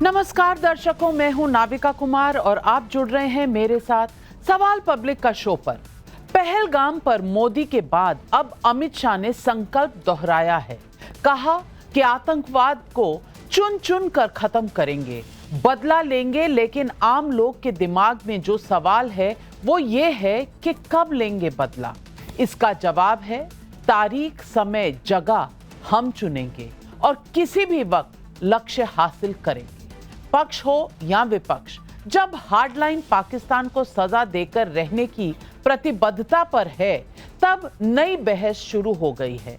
नमस्कार दर्शकों, मैं हूं नाविका कुमार और आप जुड़ रहे हैं मेरे साथ सवाल पब्लिक का शो पर। पहलगाम पर मोदी के बाद अब अमित शाह ने संकल्प दोहराया है। कहा कि आतंकवाद को चुन चुन कर खत्म करेंगे, बदला लेंगे, लेकिन आम लोग के दिमाग में जो सवाल है वो ये है कि कब लेंगे बदला। इसका जवाब है तारीख, समय, जगह हम चुनेंगे और किसी भी वक्त लक्ष्य हासिल करेंगे। पक्ष हो या विपक्ष, जब हार्डलाइन पाकिस्तान को सजा देकर रहने की प्रतिबद्धता पर है, तब नई बहस शुरू हो गई है।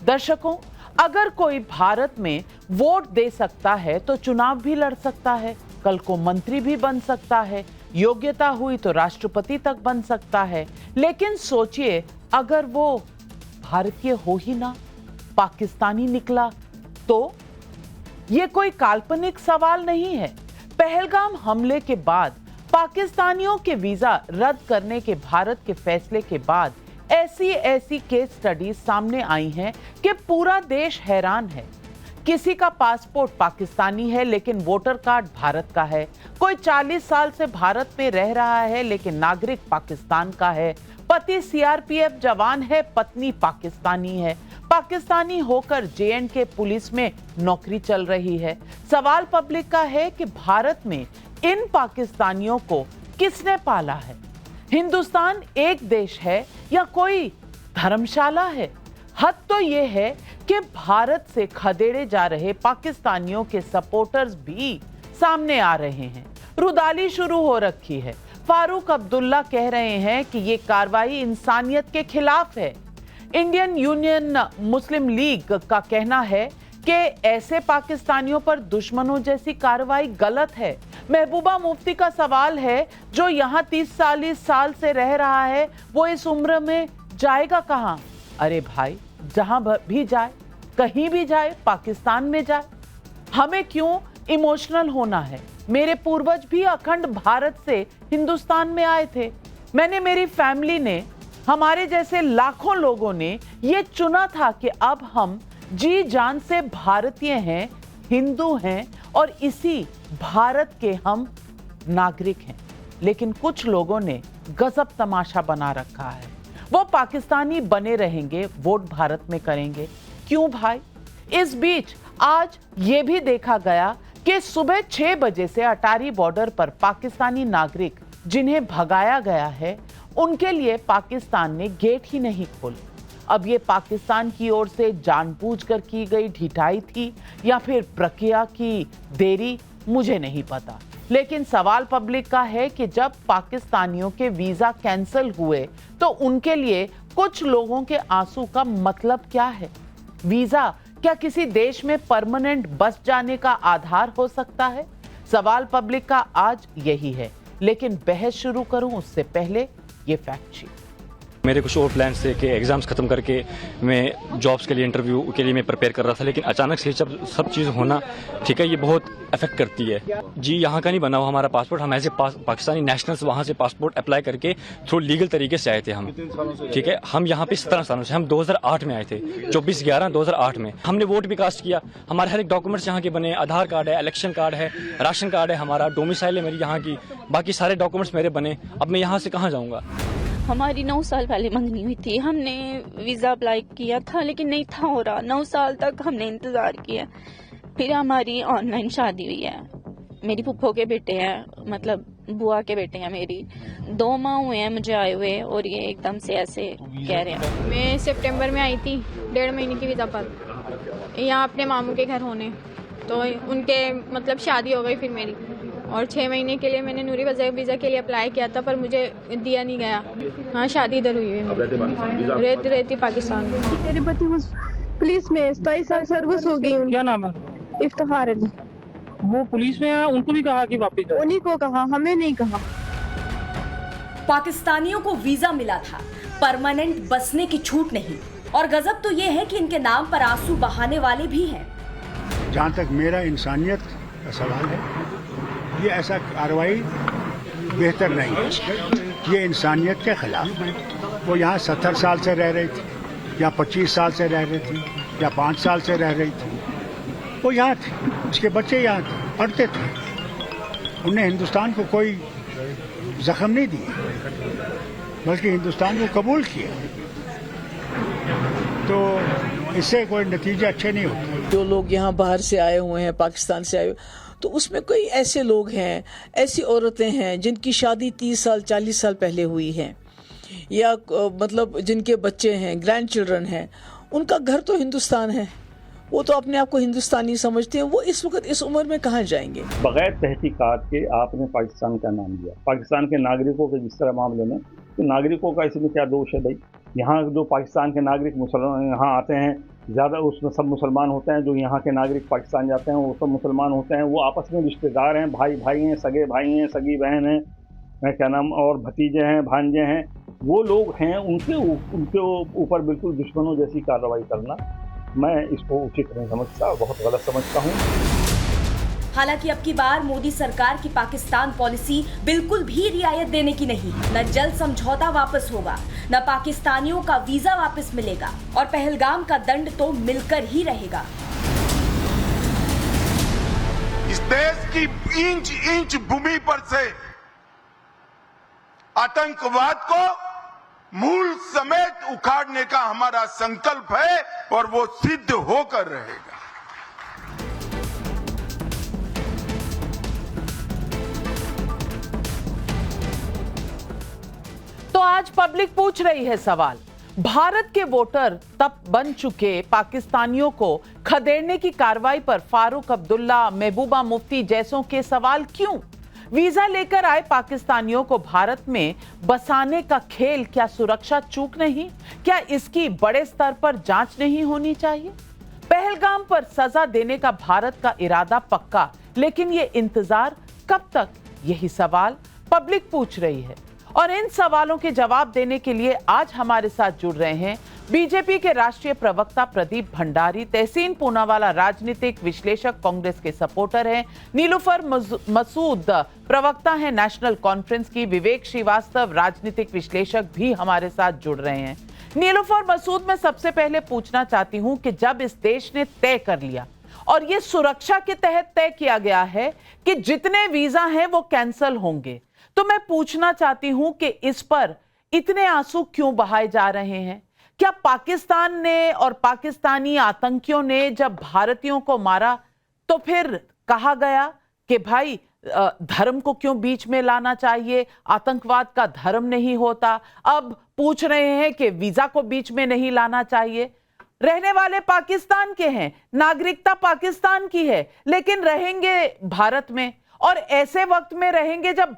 दर्शकों, अगर कोई भारत में वोट दे सकता है तो चुनाव भी लड़ सकता है, कल को मंत्री भी बन सकता है, योग्यता हुई तो राष्ट्रपति तक बन सकता है। लेकिन सोचिए, अगर वो भारतीय हो ही ना, पाकिस्तानी निकला तो? ये कोई काल्पनिक सवाल नहीं है। पहलगाम हमले के बाद पाकिस्तानियों के वीजा रद्द करने के भारत के फैसले के बाद ऐसी केस स्टडीज सामने आई हैं कि पूरा देश हैरान है। किसी का पासपोर्ट पाकिस्तानी है लेकिन वोटर कार्ड भारत का है। कोई 40 साल से भारत में रह रहा है लेकिन नागरिक पाकिस्तान का है। पति सीआरपीएफ जवान है, पत्नी पाकिस्तानी है। पाकिस्तानी होकर जेएंडके पुलिस में नौकरी चल रही है। सवाल पब्लिक का है कि भारत में इन पाकिस्तानियों को किसने पाला है? हिंदुस्तान एक देश है या कोई धर्मशाला है? हद तो ये है कि भारत से खदेड़े जा रहे पाकिस्तानियों के सपोर्टर्स भी सामने आ रहे हैं। रुदाली शुरू हो रखी है। फारूक अब्दुल्ला कह रहे हैं कि ये कार्रवाई इंसानियत के खिलाफ है। इंडियन यूनियन मुस्लिम लीग का कहना है कि ऐसे पाकिस्तानियों पर दुश्मनों जैसी कार्रवाई गलत है। महबूबा मुफ्ती का सवाल है, जो यहाँ 30-40 साल से रह रहा है वो इस उम्र में जाएगा कहाँ? अरे भाई, जहां भी जाए, कहीं भी जाए, पाकिस्तान में जाए, हमें क्यों इमोशनल होना है? मेरे पूर्वज भी अखंड भारत से हिंदुस्तान में आए थे। मैंने, मेरी फैमिली ने, हमारे जैसे लाखों लोगों ने ये चुना था कि अब हम जी जान से भारतीय हैं, हिंदू हैं और इसी भारत के हम नागरिक हैं। लेकिन कुछ लोगों ने गजब तमाशा बना रखा है। वो पाकिस्तानी बने रहेंगे, वोट भारत में करेंगे। क्यों भाई? इस बीच आज ये भी देखा गया कि सुबह 6 बजे से अटारी बॉर्डर पर पाकिस्तानी नागरिक जिन्हें भगाया गया है, उनके लिए पाकिस्तान ने गेट ही नहीं खोले। अब ये पाकिस्तान की ओर से जानबूझकर की गई ढिठाई थी या फिर प्रक्रिया की देरी, मुझे नहीं पता। लेकिन सवाल पब्लिक का है कि जब पाकिस्तानियों के वीजा कैंसिल हुए तो उनके लिए कुछ लोगों के आंसू का मतलब क्या है? वीजा क्या किसी देश में परमानेंट बस जाने का आधार हो सकता है? सवाल पब्लिक का आज यही है। लेकिन बहस शुरू करूं उससे पहले ये फैक्ट शीट। मेरे कुछ और प्लान्स थे कि एग्ज़ाम्स ख़त्म करके मैं जॉब्स के लिए, इंटरव्यू के लिए मैं प्रिपेयर कर रहा था, लेकिन अचानक से जब सब चीज़ होना, ठीक है, ये बहुत अफेक्ट करती है। जी, यहाँ का नहीं बना हुआ हमारा पासपोर्ट। हम एज ए पाकिस्तानी नेशनल्स वहाँ से पासपोर्ट अप्लाई करके थ्रू लीगल तरीके से आए थे हम, ठीक है। हम यहाँ पे 17 सालों से, हम 2008 में आए थे, 24/11/2008 में। हमने वोट भी कास्ट किया। हमारे हर एक डॉक्यूमेंट्स यहाँ के बने, आधार कार्ड है, इलेक्शन कार्ड है, राशन कार्ड है, हमारा डोमिसाइल है मेरी यहाँ की, बाकी सारे डॉक्यूमेंट्स मेरे बने। अब मैं यहाँ से कहाँ जाऊँगा? हमारी 9 साल पहले मंगनी हुई थी। हमने वीज़ा अप्लाई किया था लेकिन नहीं था हो रहा। 9 साल तक हमने इंतज़ार किया। फिर हमारी ऑनलाइन शादी हुई है। मेरी फुफ्फो के बेटे हैं, मतलब बुआ के बेटे हैं मेरी। 2 माह हुए हैं मुझे आए हुए और ये एकदम से ऐसे कह रहे हैं। मैं सितंबर में आई थी 1.5 महीने की वीज़ा पर, यहाँ अपने मामू के घर होने, तो उनके मतलब शादी हो गई फिर मेरी। और 6 महीने के लिए मैंने नूरी वीज़ा के लिए अप्लाई किया था पर मुझे दिया नहीं गया। हाँ, शादी इधर हुई है, रहती पाकिस्तान में। मेरे पति पुलिस में 27 साल सर्विस हो गई। क्या नाम है? इफ्तिखार अली। वो पुलिस में है, उनको भी कहा कि वापस जाओ? उन्हीं को कहा, हमें नहीं कहा। पाकिस्तानियों को वीजा मिला था, परमानेंट बसने की छूट नहीं। और गजब तो ये है कि इनके नाम पर आंसू बहाने वाले भी हैं। जहाँ तक मेरा इंसानियत का सवाल है, ये ऐसा कार्रवाई बेहतर नहीं है। ये इंसानियत के खिलाफ है। वो यहाँ 70 साल से रह रही थी या 25 साल से रह रही थी या 5 साल से रह रही थी, वो यहाँ थे, उसके बच्चे यहाँ थे, पढ़ते थे। उन्हें हिंदुस्तान को कोई जख्म नहीं दिया, बल्कि हिंदुस्तान को कबूल किया। तो इससे कोई नतीजे अच्छे नहीं होते। जो लोग यहाँ बाहर से आए हुए हैं, पाकिस्तान से आए हुए, तो उसमें कोई ऐसे लोग हैं, ऐसी औरतें हैं जिनकी शादी 30 साल 40 साल पहले हुई है, या मतलब जिनके बच्चे हैं, ग्रैंड चिल्ड्रन हैं, उनका घर तो हिंदुस्तान है, वो तो अपने आप को हिंदुस्तानी समझते हैं, वो इस वक्त इस उम्र में कहाँ जाएंगे। बगैर तहकीकात के आपने पाकिस्तान का नाम लिया। पाकिस्तान के नागरिकों के जिस तरह मामले में, तो नागरिकों का इसमें क्या दोष है भाई? यहाँ जो पाकिस्तान के नागरिक मुसलमान यहाँ आते हैं, ज़्यादा उसमें सब मुसलमान होते हैं। जो यहाँ के नागरिक पाकिस्तान जाते हैं वो सब मुसलमान होते हैं। वो आपस में रिश्तेदार हैं, भाई भाई हैं, सगे भाई हैं, सगी बहन हैं, क्या नाम, और भतीजे हैं, भांजे हैं। वो लोग हैं, उनके ऊपर बिल्कुल दुश्मनों जैसी कार्रवाई करना, मैं इसको उचित नहीं समझता, बहुत गलत समझता हूँ। हालांकि अब की बार मोदी सरकार की पाकिस्तान पॉलिसी बिल्कुल भी रियायत देने की नहीं। न जल्द समझौता वापस होगा, न पाकिस्तानियों का वीजा वापस मिलेगा, और पहलगाम का दंड तो मिलकर ही रहेगा। इस देश की इंच इंच भूमि पर से आतंकवाद को मूल समेत उखाड़ने का हमारा संकल्प है, और वो सिद्ध होकर रहेगा। तो आज पब्लिक पूछ रही है सवाल, भारत के वोटर तब बन चुके पाकिस्तानियों को खदेड़ने की कार्रवाई पर फारूक अब्दुल्ला, महबूबा मुफ्ती जैसों के सवाल क्यों? वीजा लेकर आए पाकिस्तानियों को भारत में बसाने का खेल क्या सुरक्षा चूक नहीं? क्या इसकी बड़े स्तर पर जांच नहीं होनी चाहिए? पहलगाम पर सजा देने का भारत का इरादा पक्का, लेकिन ये इंतजार कब तक? यही सवाल पब्लिक पूछ रही है। और इन सवालों के जवाब देने के लिए आज हमारे साथ जुड़ रहे हैं बीजेपी के राष्ट्रीय प्रवक्ता प्रदीप भंडारी, तहसीन पूनावाला राजनीतिक विश्लेषक, कांग्रेस के सपोर्टर हैं, नीलूफर मसूद प्रवक्ता हैं नेशनल कॉन्फ्रेंस की, विवेक श्रीवास्तव राजनीतिक विश्लेषक भी हमारे साथ जुड़ रहे हैं। नीलूफर मसूद, मैं सबसे पहले पूछना चाहती हूं कि जब इस देश ने तय कर लिया, और ये सुरक्षा के तहत तय किया गया है कि जितने वीजा हैं वो कैंसिल होंगे, तो मैं पूछना चाहती हूं कि इस पर इतने आंसू क्यों बहाए जा रहे हैं? क्या पाकिस्तान ने और पाकिस्तानी आतंकियों ने जब भारतीयों को मारा तो फिर कहा गया कि भाई धर्म को क्यों बीच में लाना चाहिए, आतंकवाद का धर्म नहीं होता? अब पूछ रहे हैं कि वीजा को बीच में नहीं लाना चाहिए। रहने वाले पाकिस्तान के हैं, नागरिकता पाकिस्तान की है, लेकिन रहेंगे भारत में, और ऐसे वक्त में रहेंगे जब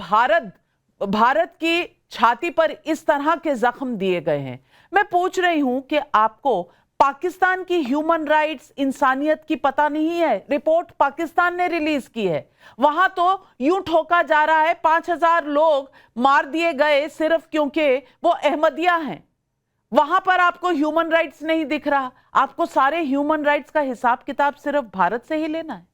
भारत की छाती पर इस तरह के जख्म दिए गए हैं। मैं पूछ रही हूं कि आपको पाकिस्तान की ह्यूमन राइट्स, इंसानियत की पता नहीं है? रिपोर्ट पाकिस्तान ने रिलीज की है, वहां तो यूं ठोका जा रहा है 5000 लोग मार दिए गए सिर्फ क्योंकि वो अहमदिया हैं। वहां पर आपको ह्यूमन राइट्स नहीं दिख रहा। आपको सारे ह्यूमन राइट्स का हिसाब किताब सिर्फ भारत से ही लेना है।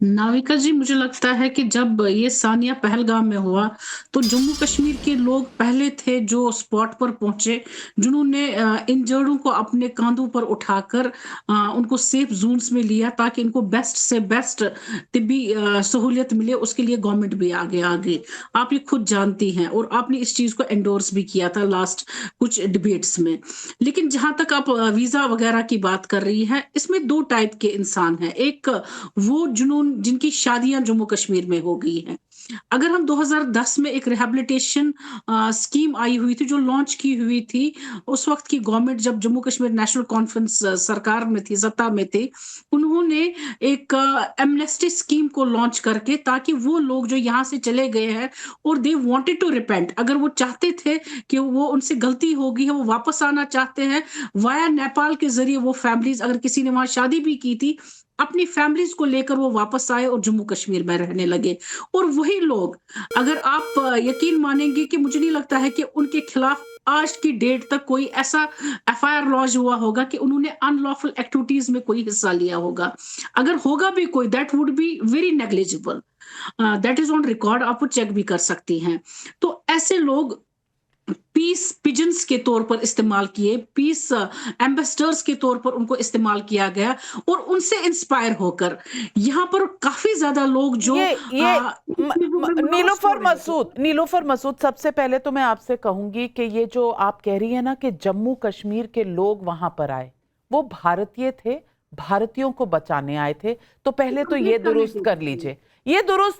नाविका जी, मुझे लगता है कि जब ये सानिया पहलगाम में हुआ तो जम्मू कश्मीर के लोग पहले थे जो स्पॉट पर पहुंचे, जिन्होंने इंजर्डों को अपने कांधों पर उठाकर उनको सेफ जोन्स में लिया ताकि इनको बेस्ट से बेस्ट तिब्बी सहूलियत मिले। उसके लिए गवर्नमेंट भी आगे आप ये खुद जानती हैं, और आपने इस चीज को एंडोर्स भी किया था लास्ट कुछ डिबेट्स में। लेकिन जहां तक आप वीजा वगैरह की बात कर रही है, इसमें दो टाइप के इंसान हैं। एक वो जिनकी शादियां जम्मू कश्मीर में हो गई हैं। अगर हम 2010 में एक रिहेबिलिटेशन स्कीम आई हुई थी जो लॉन्च की हुई थी, उस वक्त की गवर्नमेंट जब जम्मू कश्मीर नेशनल कॉन्फ्रेंस सरकार में थी, सत्ता में थे, उन्होंने एक एमनेस्टी स्कीम को लॉन्च करके, ताकि वो लोग जो यहाँ से चले गए हैं और दे वांटेड टू रिपेंट, अगर वो चाहते थे कि वो उनसे गलती हो गई है, वो वापस आना चाहते हैं, वाया नेपाल के जरिए वो फैमिलीज, अगर किसी ने वहां शादी भी की थी, अपनी फैमिलीज को लेकर वो वापस आए और जम्मू कश्मीर में रहने लगे। और वही लोग, अगर आप यकीन मानेंगे कि मुझे नहीं लगता है कि उनके खिलाफ आज की डेट तक कोई ऐसा एफआईआर लॉन्च हुआ होगा कि उन्होंने अनलॉफुल एक्टिविटीज में कोई हिस्सा लिया होगा। अगर होगा भी कोई, that would be very negligible, that is on record, आप वो चेक भी कर सकती हैं। तो ऐसे लोग पीस पिजन्स के तौर पर इस्तेमाल किए, पीस एम्बेसडर्स के तौर पर उनको इस्तेमाल किया गया, और उनसे इंस्पायर होकर यहाँ पर काफी ज्यादा लोग जो नीलोफर मसूद, सबसे पहले तो मैं आपसे कहूंगी कि ये जो आप कह रही है ना कि जम्मू कश्मीर के लोग वहां पर आए, वो भारतीय थे, भारतीयों को बचाने आए थे, तो पहले तो ये दुरुस्त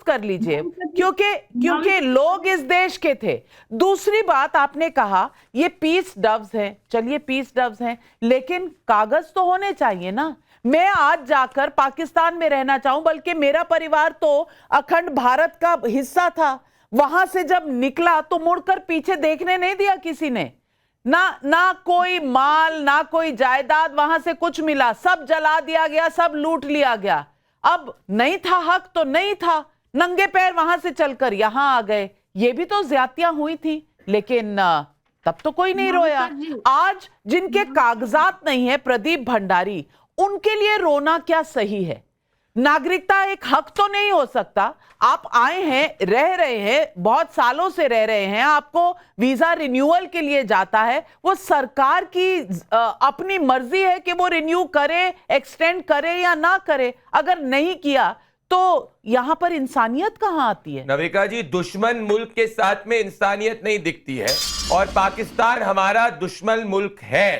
कर लीजिए, क्योंकि लोग इस देश के थे। दूसरी बात, आपने कहा ये पीस डव्स हैं, चलिए पीस डव्स हैं, लेकिन कागज तो होने चाहिए ना। मैं आज जाकर पाकिस्तान में रहना चाहूं, बल्कि मेरा परिवार तो अखंड भारत का हिस्सा था, वहां से जब निकला तो मुड़कर पीछे देखने नहीं दिया किसी ने, ना कोई माल, ना कोई जायदाद वहां से कुछ मिला, सब जला दिया गया, सब लूट लिया गया। अब नहीं था हक तो नहीं था, नंगे पैर वहां से चलकर यहां आ गए, ये भी तो ज्यादतियां हुई थी, लेकिन तब तो कोई नहीं रोया। आज जिनके कागजात नहीं है, प्रदीप भंडारी, उनके लिए रोना क्या सही है? नागरिकता एक हक तो नहीं हो सकता। आप आए हैं, रह रहे हैं, बहुत सालों से रह रहे हैं, आपको वीजा रिन्यूअल के लिए जाता है, वो सरकार की अपनी मर्जी है कि वो रिन्यू करे, एक्सटेंड करे या ना करे। अगर नहीं किया तो यहां पर इंसानियत कहां आती है? नविका जी, दुश्मन मुल्क के साथ में इंसानियत नहीं दिखती है, और पाकिस्तान हमारा दुश्मन मुल्क है,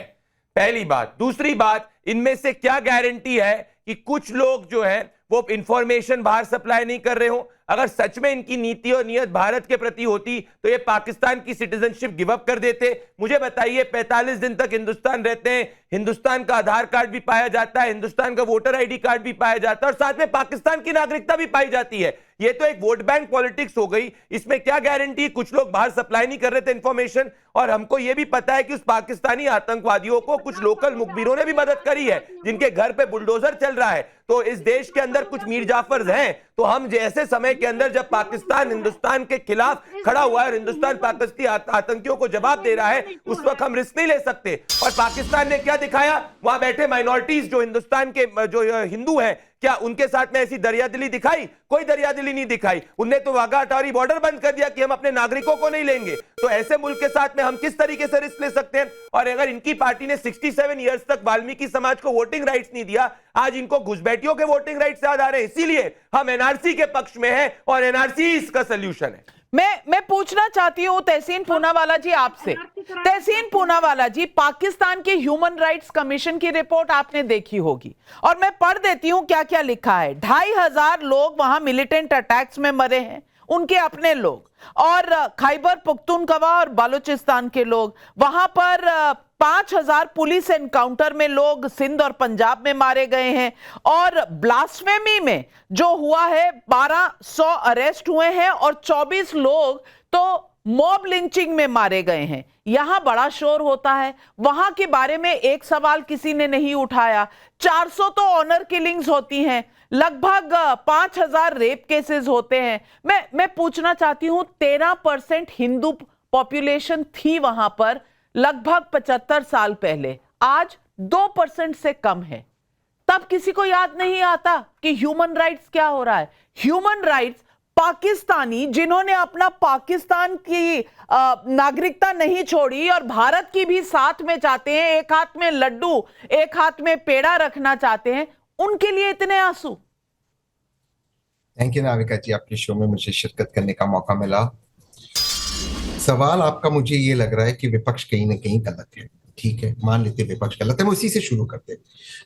पहली बात। दूसरी बात, इनमें से क्या गारंटी है कि कुछ लोग जो है वो इंफॉर्मेशन बाहर सप्लाई नहीं कर रहे हो? अगर सच में इनकी नीति और नियत भारत के प्रति होती तो ये पाकिस्तान की सिटीजनशिप गिव अप कर देते। मुझे बताइए, 45 दिन तक हिंदुस्तान रहते हैं, हिंदुस्तान का आधार कार्ड भी पाया जाता है, हिंदुस्तान का वोटर आईडी कार्ड भी पाया जाता है, और साथ में पाकिस्तान की नागरिकता भी पाई जाती है। ये तो एक वोट बैंक पॉलिटिक्स हो गई। इसमें क्या गारंटी कुछ लोग बाहर सप्लाई नहीं कर रहे थे इंफॉर्मेशन? और हमको यह भी पता है कि उस पाकिस्तानी आतंकवादियों को कुछ लोकल मुखबिरों ने भी मदद करी है, जिनके घर पे बुलडोजर चल रहा है। तो इस देश के अंदर कुछ मीर जाफर हैं, तो हम जैसे समय के अंदर जब पाकिस्तान हिंदुस्तान के खिलाफ खड़ा हुआ है और हिंदुस्तान पाकिस्तानी आतंकियों को जवाब दे रहा है, उस वक्त हम रिस्क नहीं ले सकते। और पाकिस्तान ने क्या दिखाया? वहां बैठे माइनॉरिटीज जो हिंदुस्तान के जो हिंदू हैं, क्या उनके साथ में ऐसी दरियादिली दिखाई? कोई दरियादिली नहीं दिखाई। उनने तो वाघा अटारी बॉर्डर बंद कर दिया कि हम अपने नागरिकों को नहीं लेंगे। तो ऐसे मुल्क के साथ में हम किस तरीके से रिस्क ले सकते हैं? और अगर इनकी पार्टी ने 67 इयर्स तक वाल्मीकि समाज को वोटिंग राइट्स नहीं दिया, आज इनको घुसपैठियों के वोटिंग राइट्स याद आ रहे हैं। इसीलिए हम एनआरसी के पक्ष में हैं, और एनआरसी इसका सोल्यूशन है। मैं पूछना चाहती हूँ तहसीन पूनावाला जी आपसे। तहसीन पूनावाला जी, पाकिस्तान के ह्यूमन राइट्स कमीशन की रिपोर्ट आपने देखी होगी, और मैं पढ़ देती हूँ क्या क्या लिखा है। 2500 लोग वहां मिलिटेंट अटैक्स में मरे हैं, उनके अपने लोग, और खैबर पख्तूनख्वा और बलूचिस्तान के लोग। वहां पर 5000 पुलिस एनकाउंटर में लोग सिंध और पंजाब में मारे गए हैं, और ब्लास्फेमी में जो हुआ है 1200 अरेस्ट हुए हैं, और 24 लोग तो मॉब लिंचिंग में मारे गए हैं। यहां बड़ा शोर होता है, वहां के बारे में एक सवाल किसी ने नहीं उठाया। 400 तो ऑनर किलिंग्स होती हैं, लगभग 5000 रेप केसेस होते हैं। मैं पूछना चाहती हूं, 13% हिंदू पॉपुलेशन थी वहां पर लगभग 75 साल पहले, आज 2% से कम है। तब किसी को याद नहीं आता कि ह्यूमन राइट्स क्या हो रहा है। ह्यूमन राइट्स पाकिस्तानी जिन्होंने अपना पाकिस्तान की नागरिकता नहीं छोड़ी और भारत की भी साथ में चाहते हैं, एक हाथ में लड्डू एक हाथ में पेड़ा रखना चाहते हैं, उनके लिए इतने आंसू। थैंक यू नाविका जी, आपके शो में मुझे शिरकत करने का मौका मिला। सवाल आपका मुझे ये लग रहा है कि विपक्ष कहीं ना कहीं गलत है। ठीक है, मान लेते विपक्ष गलत है, हम उसी से शुरू करते हैं।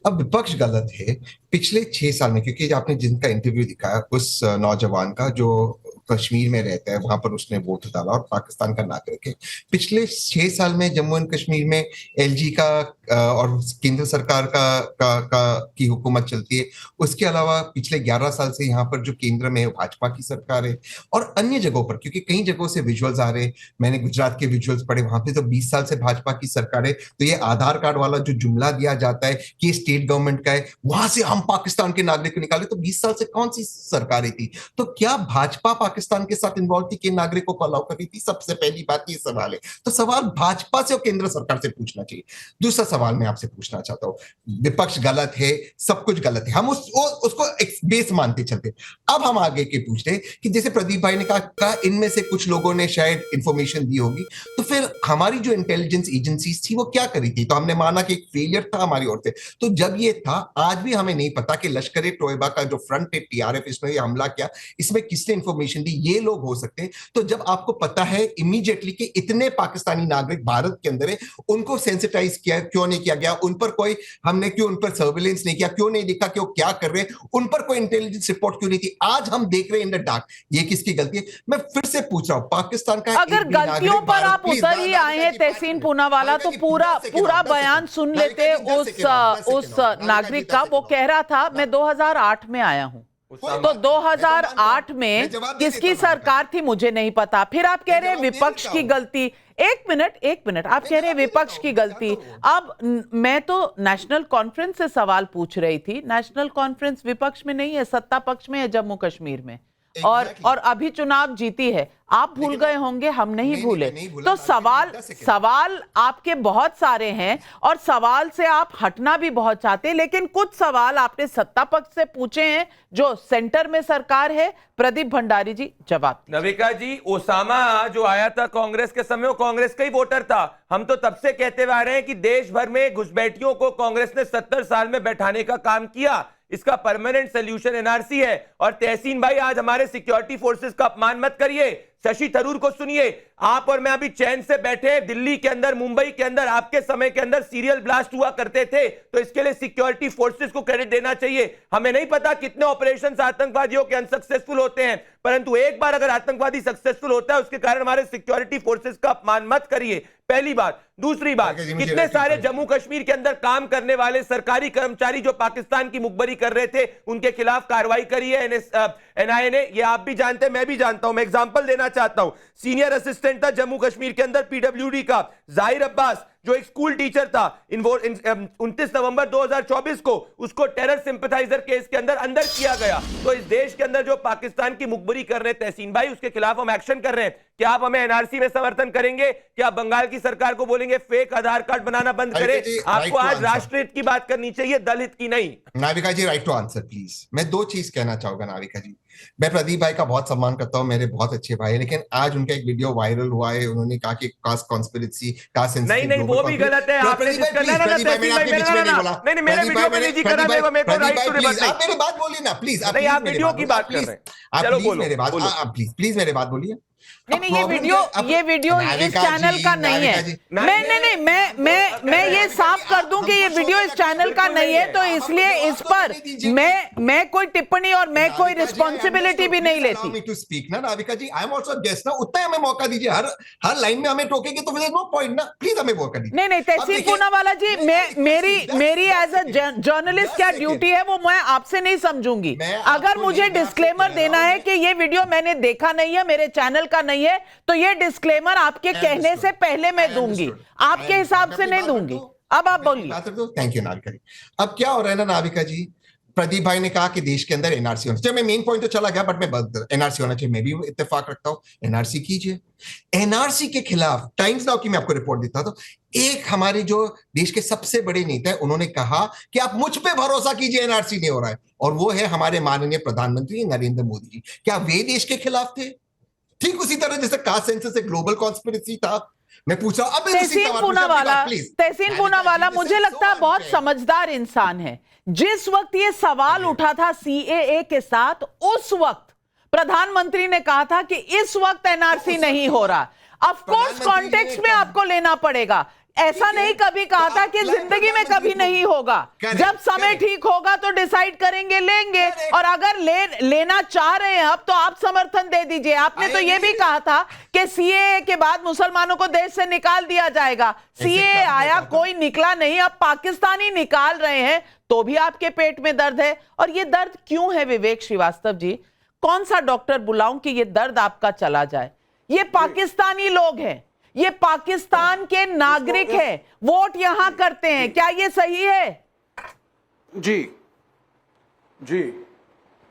अब विपक्ष गलत है पिछले 6 साल में, क्योंकि आपने जिनका इंटरव्यू दिखाया उस नौजवान का जो कश्मीर में रहता है, वहां पर उसने वोट डाला और पाकिस्तान का नागरिक है। पिछले 6 साल में जम्मू एंड कश्मीर में एलजी का और केंद्र सरकार की हुकूमत चलती है। उसके अलावा पिछले 11 साल से यहाँ पर जो केंद्र में भाजपा की सरकार है, और अन्य जगहों पर, क्योंकि कई जगहों से विजुअल्स आ रहे हैं, मैंने गुजरात के विजुअल्स पढ़े, वहां पे तो 20 साल से भाजपा की सरकार है। तो ये आधार कार्ड वाला जो जुमला दिया जाता है कि ये स्टेट गवर्नमेंट का है, वहां से हम पाकिस्तान के नागरिक को निकाले, तो 20 साल से कौन सी सरकारें थी? तो क्या भाजपा पाकिस्तान के साथ इन्वॉल्व थी, किन नागरिकों को अलाउ कर रही थी? सबसे पहली बात ये सवाल है। तो सवाल भाजपा से और केंद्र सरकार से पूछना चाहिए। दूसरा सवाल मैं आपसे पूछना चाहता हूं, विपक्ष गलत है, सब कुछ गलत है, हम उसको बेस मानते चलते। अब हम आगे के पूछते हैं कि जैसे प्रदीप भाई ने कहा इनमें से कुछ लोगों ने शायद इंफॉर्मेशन दी होगी, तो फिर हमारी जो इंटेलिजेंस एजेंसीज थी वो क्या करी थी? तो हमने माना कि एक फेलियर था हमारी ओर से। तो जब ये था, आज भी हमें नहीं पता कि लश्कर तोयबा का जो फ्रंट है टीआरएफ, इसमें हमला किया, इसमें किसने इंफॉर्मेशन दी, ये लोग हो सकते हैं। तो जब आपको पता है इमीडिएटली कि इतने पाकिस्तानी नागरिक भारत के अंदर है, उनको सेंसिटाइज किया क्यों नहीं किया गया? उन पर कोई हमने क्यों उन पर सर्विलेंस नहीं किया? क्यों नहीं देखा कि वो क्या कर रहे हैं? उन पर कोई इंटेलिजेंस रिपोर्ट क्यों नहीं थी? आज हम देख रहे हैं इन द डार्क। ये किसकी गलती है? मैं फिर से पूछ रहा हूं, पाकिस्तान का अगर गलतियों पर आप उतर ही आए हैं तहसीन पूनावाला, तो पूरा बयान सुन लेते उस नागरिक का। वो कह रहा था मैं 2008 में आया हूं, तो 2008 में किसकी सरकार थी मुझे नहीं पता। फिर आप कह रहे हैं विपक्ष की गलती। एक मिनट, आप कह रहे हैं विपक्ष की गलती। अब मैं तो नेशनल कॉन्फ्रेंस से सवाल पूछ रही थी। नेशनल कॉन्फ्रेंस विपक्ष में नहीं है, सत्ता पक्ष में है जम्मू कश्मीर में, और अभी चुनाव जीती है। आप भूल गए होंगे, हम नहीं भूले। तो सवाल आपके बहुत सारे हैं और सवाल से आप हटना भी बहुत चाहते हैं, लेकिन कुछ सवाल आपने सत्ता पक्ष से पूछे हैं जो सेंटर में सरकार है। प्रदीप भंडारी जी जवाब। नविका जी, ओसामा जो आया था कांग्रेस के समय, वो कांग्रेस का ही वोटर था। हम तो तब से कहते हुए आ रहे हैं कि देश भर में घुसपैठियों को कांग्रेस ने 70 साल में बैठाने का काम किया। इसका परमानेंट सोल्यूशन एनआरसी है। और तहसीन भाई, आज हमारे सिक्योरिटी फोर्सेस का अपमान मत करिए। शशि थरूर को सुनिए। आप और मैं अभी चैन से बैठे, दिल्ली के अंदर, मुंबई के अंदर आपके समय के अंदर सीरियल ब्लास्ट हुआ करते थे, तो इसके लिए सिक्योरिटी फोर्सेस को क्रेडिट देना चाहिए। हमें नहीं पता कितने ऑपरेशंस आतंकवादियों के अनसक्सेसफुल होते हैं, परंतु एक बार अगर आतंकवादी सक्सेसफुल होता है, उसके कारण हमारे सिक्योरिटी फोर्सेस का अपमान मत करिए। पहली बात। दूसरी बात, कितने सारे जम्मू कश्मीर के अंदर काम करने वाले सरकारी कर्मचारी जो पाकिस्तान की मुखबरी कर रहे थे, उनके खिलाफ कार्रवाई करी है एनआईए ने। ये आप भी जानते हैं, मैं भी जानता हूं। मैं एग्जांपल देना चाहता हूं। सीनियर असिस्टेंट था जम्मू कश्मीर के अंदर पीडब्ल्यूडी का, जाहिर अब्बास, जो एक स्कूल टीचर था। 29 नवंबर 2024 को उसको टेरर सिंपैथाइजर केस के अंदर किया गया। तो इस देश के अंदर जो पाकिस्तान की मुखबरी कर रहे हैं तहसीन भाई, उसके खिलाफ हम एक्शन कर रहे हैं। क्या आप हमें एनआरसी में समर्थन करेंगे? क्या बंगाल की सरकार को बोलेंगे फेक आधार कार्ड बनाना बंद करे? आपको आज राष्ट्रहित की बात करनी चाहिए, दलित की नहीं। नाविका जी, राइट टू आंसर प्लीज। मैं दो चीज कहना चाहूंगा नाविका जी। मैं प्रदीप भाई का बहुत सम्मान करता हूं, मेरे बहुत अच्छे भाई हैं, लेकिन आज उनका एक वीडियो वायरल हुआ है। उन्होंने कहा कि कास्ट कॉन्स्पिरेसी, कास्ट सेंसिटिव, नहीं, वो भी गलत है। आपने जिस करना ना तहसीन भाई, नहीं, मेरे वीडियो में नहीं जी करा देगा। मेरे को राइट टू डिबेट। आप मेरी बात बोलिए ना प्लीज। नहीं, आप वीडियो की बात कर रहे हैं। चलो बोलो मेरे बात, प्लीज मेरे बात बोलिए। नहीं, ये वीडियो इस चैनल का नहीं है। मैं ये साफ कर दूं कि ये वीडियो इस चैनल का नहीं है, तो इसलिए इस पर मैं कोई टिप्पणी और मैं कोई रिस्पॉन्सिबिलिटी भी नहीं लेती। टू स्पीक ना नाविका जी, आई एम आल्सो गेस्ट ना, उतना हमें मौका दीजिए। हर लाइन में हमें टोकेंगे तो फिर नो पॉइंट ना। प्लीज हमें मौका दीजिए। नहीं, तहसीन पूनावाला जी, मेरी एज अ जर्नलिस्ट क्या ड्यूटी है वो मैं आपसे नहीं समझूंगी। अगर मुझे डिस्क्लेमर देना है कि ये वीडियो मैंने देखा नहीं है, मेरे चैनल का नहीं है, तो ये डिस्क्लेमर आपके कहने से पहले मैं दूंगी, आपके हिसाब से नहीं दूंगी। अब आप बोलिए। थैंक यू नाविका जी। अब क्या हो रहा है ना नाविका जी, प्रदीप भाई ने कहा कि देश के अंदर एनआरसी होना चाहिए। मैं मेन पॉइंट तो चला गया, बट मैं एनआरसी होना चाहिए, मैं भी इत्तेफाक रखता हूं। एनआरसी कीजिए। एनआरसी के खिलाफ टाइम्स नाउ की मैं आपको रिपोर्ट देता था। एक हमारे जो देश के सबसे बड़े नेता है, उन्होंने कहा कि आप मुझ पे भरोसा कीजिए, एनआरसी नहीं हो रहा है। और वो है हमारे माननीय प्रधानमंत्री नरेंद्र मोदी जी। क्या वे देश के खिलाफ थे? ठीक उसी तरह जैसे कास्ट सेंसस एक ग्लोबल कॉन्स्पिरेसी था। मैं पूछा अब तहसीन पूनावाला मुझे लगता है बहुत समझदार इंसान है। जिस वक्त ये सवाल उठा था सीएए के साथ, उस वक्त प्रधानमंत्री ने कहा था कि इस वक्त एनआरसी नहीं हो रहा। ऑफ कोर्स कॉन्टेक्स्ट में आपको लेना पड़ेगा। ऐसा नहीं कभी कहा था कि जिंदगी में कभी नहीं होगा। जब समय ठीक होगा तो डिसाइड करेंगे, लेंगे। और अगर लेना चाह रहे हैं अब, तो आप समर्थन दे दीजिए। आपने तो ये भी कहा था कि सीएए के बाद मुसलमानों को देश से निकाल दिया जाएगा। सीएए आया, कोई निकला नहीं। अब पाकिस्तानी निकाल रहे हैं तो भी आपके पेट में दर्द है। और ये दर्द क्यों है विवेक श्रीवास्तव जी? कौन सा डॉक्टर बुलाऊं कि ये दर्द आपका चला जाए? ये पाकिस्तानी लोग हैं, ये पाकिस्तान के नागरिक हैं, वोट यहां करते हैं। क्या ये सही है? जी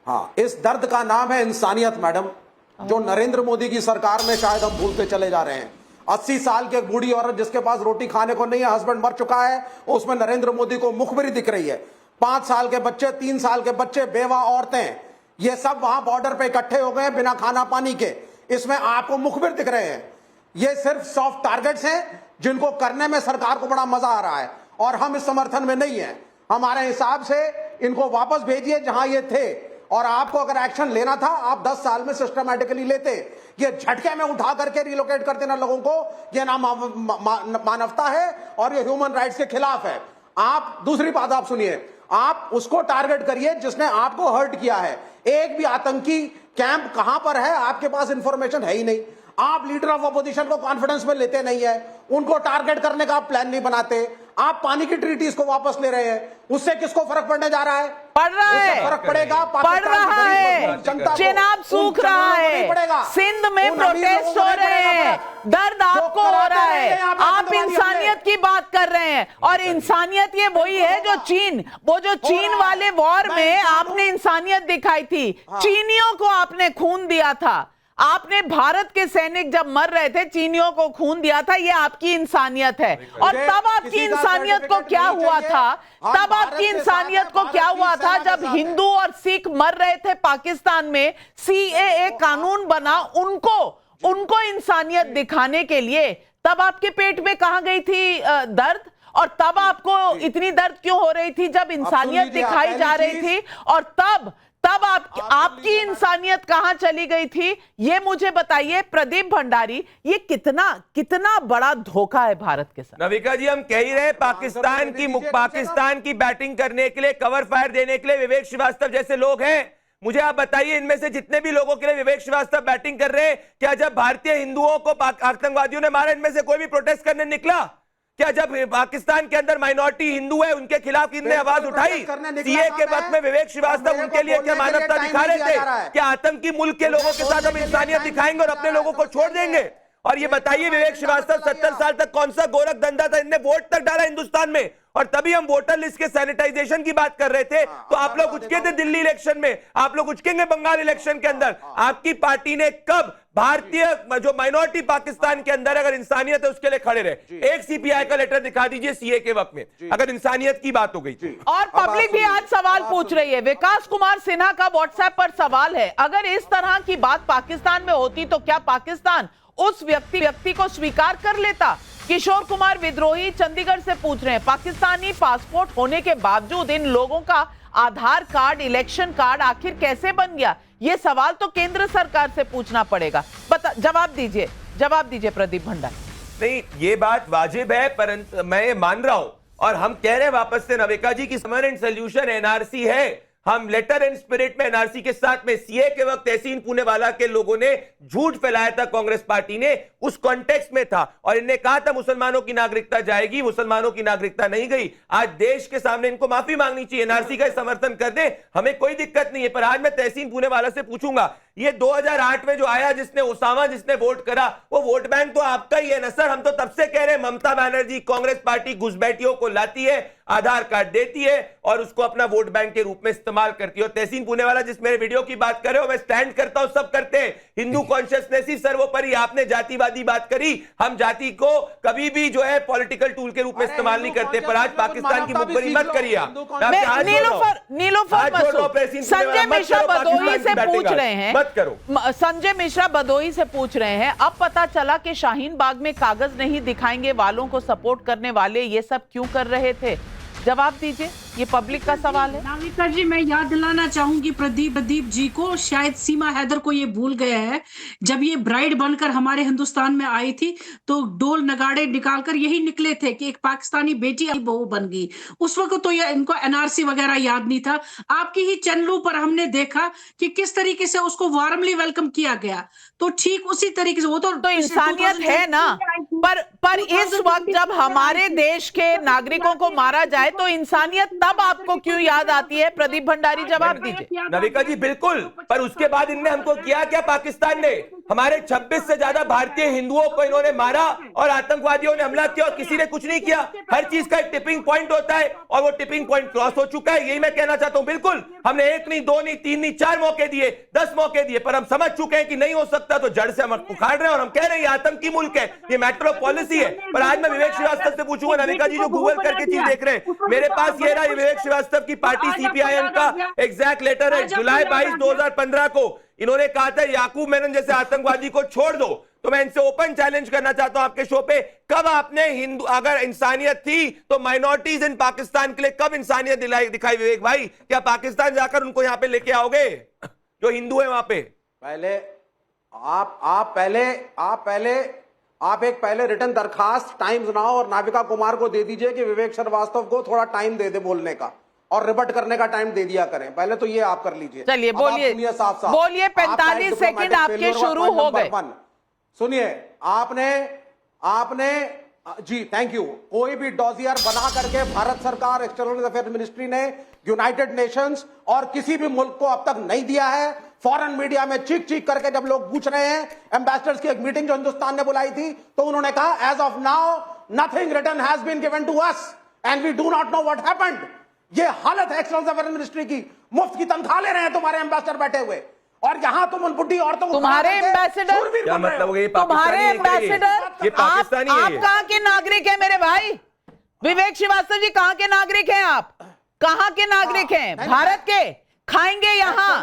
हाँ, इस दर्द का नाम है इंसानियत मैडम। जो नरेंद्र मोदी की सरकार में शायद हम भूलते चले जा रहे हैं। 80 साल की एक बूढ़ी औरत जिसके पास रोटी खाने को नहीं है, हस्बैंड मर चुका है, उसमें नरेंद्र मोदी को मुखबिरी दिख रही है। 5 साल के बच्चे, 3 साल के बच्चे, बेवा औरतें, ये सब वहां बॉर्डर पे इकट्ठे हो गए बिना खाना पानी के, इसमें आपको मुखबिर दिख रहे हैं। ये सिर्फ सॉफ्ट टारगेट्स हैं जिनको करने में सरकार को बड़ा मजा आ रहा है और हम इस समर्थन में नहीं है। हमारे हिसाब से इनको वापस भेजिए जहां ये थे, और आपको अगर एक्शन लेना था आप 10 साल में सिस्टमैटिकली लेते। ये झटके में उठा करके रिलोकेट कर देना लोगों को, ये ना मानवता है और ये ह्यूमन राइट्स के खिलाफ है। आप दूसरी बात आप सुनिए, आप उसको टारगेट करिए जिसने आपको हर्ट किया है। एक भी आतंकी कैंप कहां पर है आपके पास इंफॉर्मेशन है ही नहीं। आप लीडर ऑफ अपोजिशन को कॉन्फिडेंस में लेते नहीं है, उनको टारगेट करने का आप प्लान नहीं बनाते। आप पानी की ट्रीटीज को वापस ले रहे हैं, उससे किसको फर्क पड़ने जा रहा है? पड़ रहा है, फर्क पड़ेगा, पड़ रहा है, चेनाब सूख रहा है, सिंध में प्रोटेस्ट हो रहे हैं, दर्द आपको हो रहा है, आप इंसानियत की बात कर रहे हैं। और इंसानियत ये वही है जो चीन वाले वॉर में आपने इंसानियत दिखाई थी, चीनियों को आपने खून दिया था। आपने भारत के सैनिक जब मर रहे थे चीनियों को खून दिया था, ये आपकी इंसानियत है। और तब आपकी इंसानियत को क्या हुआ था, तब आपकी इंसानियत को क्या हुआ था जब हिंदू और सिख मर रहे थे पाकिस्तान में, सीएए कानून बना उनको इंसानियत दिखाने के लिए, तब आपके पेट में कहां गई थी दर्द? और तब आपको इतनी दर्द क्यों हो रही थी जब इंसानियत दिखाई जा रही थी? और तब आपकी इंसानियत कहां चली गई थी, ये मुझे बताइए प्रदीप भंडारी। ये कितना बड़ा धोखा है भारत के साथ। नविका जी, हम कह ही रहे पाकिस्तान की बैटिंग करने के लिए, कवर फायर देने के लिए विवेक श्रीवास्तव जैसे लोग हैं। मुझे आप बताइए, इनमें से जितने भी लोगों के लिए विवेक श्रीवास्तव बैटिंग कर रहे हैं, क्या जब भारतीय हिंदुओं को आतंकवादियों ने मारा इनमें से कोई भी प्रोटेस्ट करने निकला? क्या जब पाकिस्तान के अंदर माइनॉरिटी हिंदू है उनके खिलाफ इनने आवाज उठाई? सीए के वक्त में विवेक श्रीवास्तव उनके लिए क्या मानवता दिखा रहे थे? क्या आतंकी मुल्क के लोगों के साथ हम इंसानियत दिखाएंगे और अपने लोगों को छोड़ देंगे? और ये बताइए, विवेक श्रीवास्तव 70 साल तक कौन सा गोरख धंधा था? इनने वोट तक डाला हिंदुस्तान में, और तभी हम वोटर लिस्ट के सैनिटाइजेशन की बात कर रहे थे तो आप लोग उचके थे दिल्ली इलेक्शन में, आप लोग उचकेंगे बंगाल इलेक्शन के अंदर। आपकी पार्टी ने कब भारतीय जो माइनॉरिटी पाकिस्तान के अंदर अगर इंसानियत है उसके लिए खड़े रहे? एक सीपीआई का लेटर दिखा दीजिए सीए के वक्त में, अगर इंसानियत की बात हो गई। और पब्लिक भी आज सवाल पूछ रही है। विकास कुमार सिन्हा का व्हाट्सएप पर सवाल है, अगर इस तरह की बात पाकिस्तान में होती तो क्या पाकिस्तान उस व्यक्ति को स्वीकार कर लेता? किशोर कुमार विद्रोही चंडीगढ़ से पूछ रहे हैं, पाकिस्तानी पासपोर्ट होने के बावजूद इन लोगों का आधार कार्ड, इलेक्शन कार्ड आखिर कैसे बन गया? ये सवाल तो केंद्र सरकार से पूछना पड़ेगा। जवाब दीजिए प्रदीप भंडारी। नहीं, ये बात वाजिब है, परंतु मैं ये मान रहा हूं और हम कह रहे हैं वापस से नविका जी की परमानेंट सोल्यूशन एनआरसी है। हम लेटर एंड स्पिरिट में एनआरसी के साथ में, सीए के वक्त तहसीन पूनेवाला के लोगों ने झूठ फैलाया था, कांग्रेस पार्टी ने उस कॉन्टेक्स्ट में था और इन्हें कहा था मुसलमानों की नागरिकता जाएगी, मुसलमानों की नागरिकता नहीं गई। आज देश के सामने इनको माफी मांगनी चाहिए, एनआरसी का समर्थन कर दे, हमें कोई दिक्कत नहीं है। पर आज मैं तहसीन पूनेवाला से पूछूंगा, ये 2008 में जो आया जिसने वोट करा, वो वोट बैंक तो आपका ही है ना सर? हम तो तब से कह रहे हैं ममता बनर्जी कांग्रेस पार्टी घुसपैठियों को लाती है, आधार कार्ड देती है और उसको अपना वोट बैंक के रूप में इस्तेमाल करती है। और तहसीन पूनेवाला जिस मेरे वीडियो की बात कर रहे हो, मैं स्टैंड करता हूं, सब करते हैं। हिंदू कॉन्शियसनेस ही सर्वोपरि। आपने जातिवादी बात करी, हम जाति को कभी भी जो है पॉलिटिकल टूल के रूप में इस्तेमाल नहीं करते, पर आज पाकिस्तान की मुखबरी मत करिए। संजय मिश्रा भदोही से पूछ रहे हैं, संजय मिश्रा भदोही से पूछ रहे हैं, अब पता चला कि शाहीन बाग में कागज नहीं दिखाएंगे वालों को सपोर्ट करने वाले ये सब क्यों कर रहे थे? जवाब दीजिए, ये पब्लिक का सवाल है। नाविका जी, मैं याद दिलाना चाहूंगी प्रदीप जी को, शायद सीमा हैदर को ये भूल गया है, जब ये ब्राइड बनकर हमारे हिंदुस्तान में आई थी तो डोल नगाड़े निकालकर यही निकले थे कि एक पाकिस्तानी बेटी बहू बन गई। उस वक्त तो ये इनको एनआरसी वगैरह याद नहीं था। आपकी ही चैनलों पर हमने देखा कि किस तरीके से उसको वार्मली वेलकम किया गया, तो ठीक उसी तरीके से वो तो इंसानियत है ना। पर इस वक्त जब हमारे देश के नागरिकों को मारा जाए तो इंसानियत तब आपको क्यों याद आती है? प्रदीप भंडारी जवाब दीजिए। नविका जी बिल्कुल, पर उसके बाद इनने हमको किया क्या? पाकिस्तान ने हमारे 26 से ज्यादा भारतीय हिंदुओं को इन्होंने मारा और आतंकवादियों ने हमला किया और किसी ने कुछ नहीं किया। हर चीज का एक टिपिंग पॉइंट होता है और वो टिपिंग पॉइंट क्रॉस हो चुका है। यही मैं कहना चाहता हूं। बिल्कुल, हमने 1 नहीं 2 नहीं 3 नहीं 4 मौके दिए, 10 मौके दिए, पर हम समझ चुके हैं कि नहीं हो सकता, तो जड़ से हम उखाड़ रहे हैं और हम कह रहे हैं ये आतंकी मुल्क है, ये मैटर ऑफ पॉलिसी है। पर आज मैं विवेक श्रीवास्तव से पूछूंगा, नविका जी जो गूगल करके चीज देख रहे हैं, मेरे पास ये रहा विवेक श्रीवास्तव की पार्टी सीपीआईएम का एग्जैक्ट लेटर है। जुलाई 22, 2015 को इन्होंने कहा था याकूब मेनन जैसे आतंकवादी को छोड़ दो। तो मैं इनसे ओपन चैलेंज करना चाहता हूं आपके शो पे, कब आपने हिंदू, अगर इंसानियत थी तो माइनॉरिटीज इन पाकिस्तान के लिए कब इंसानियत दिखाई विवेक भाई? क्या पाकिस्तान जाकर उनको यहां पे लेके आओगे जो हिंदू है वहां पे? पहले आप एक पहले रिटर्न दरखास्त टाइम्स नाउ और नाविका कुमार को दे दीजिए कि विवेक श्रीवास्तव को थोड़ा टाइम दे दे बोलने का और रिबट करने का टाइम दे दिया करें। पहले तो ये आप कर लीजिए। चलिए बोलिए, साफ साफ बोलिए। 45 सेकंड आपके शुरू हो गए। सुनिए, आपने जी थैंक यू। कोई भी डॉजियर बना करके भारत सरकार, एक्सटर्नल अफेयर मिनिस्ट्री ने यूनाइटेड नेशंस और किसी भी मुल्क को अब तक नहीं दिया है। फॉरेन मीडिया में चीख चीख करके जब लोग पूछ रहे हैं, एम्बेसडर्स की एक मीटिंग जो हिंदुस्तान ने बुलाई थी, तो उन्होंने कहा as of now nothing return has been given to us and we do not know what happened. ये हालत है एक्सटर्नल अफेयर मिनिस्ट्री की। मुफ्त की तनख्वाह ले रहे हैं तुम्हारे एम्बेसडर बैठे हुए, और यहां तुम उन बुढ़ी औरतों को, तुम्हारे एम्बेसडर, क्या मतलब ये तुम्हारे एम्बेसडर, आप कहां के नागरिक हैं मेरे भाई? विवेक श्रीवास्तव जी कहां के नागरिक हैं? आप कहां के नागरिक हैं? भारत के? खाएंगे यहाँ,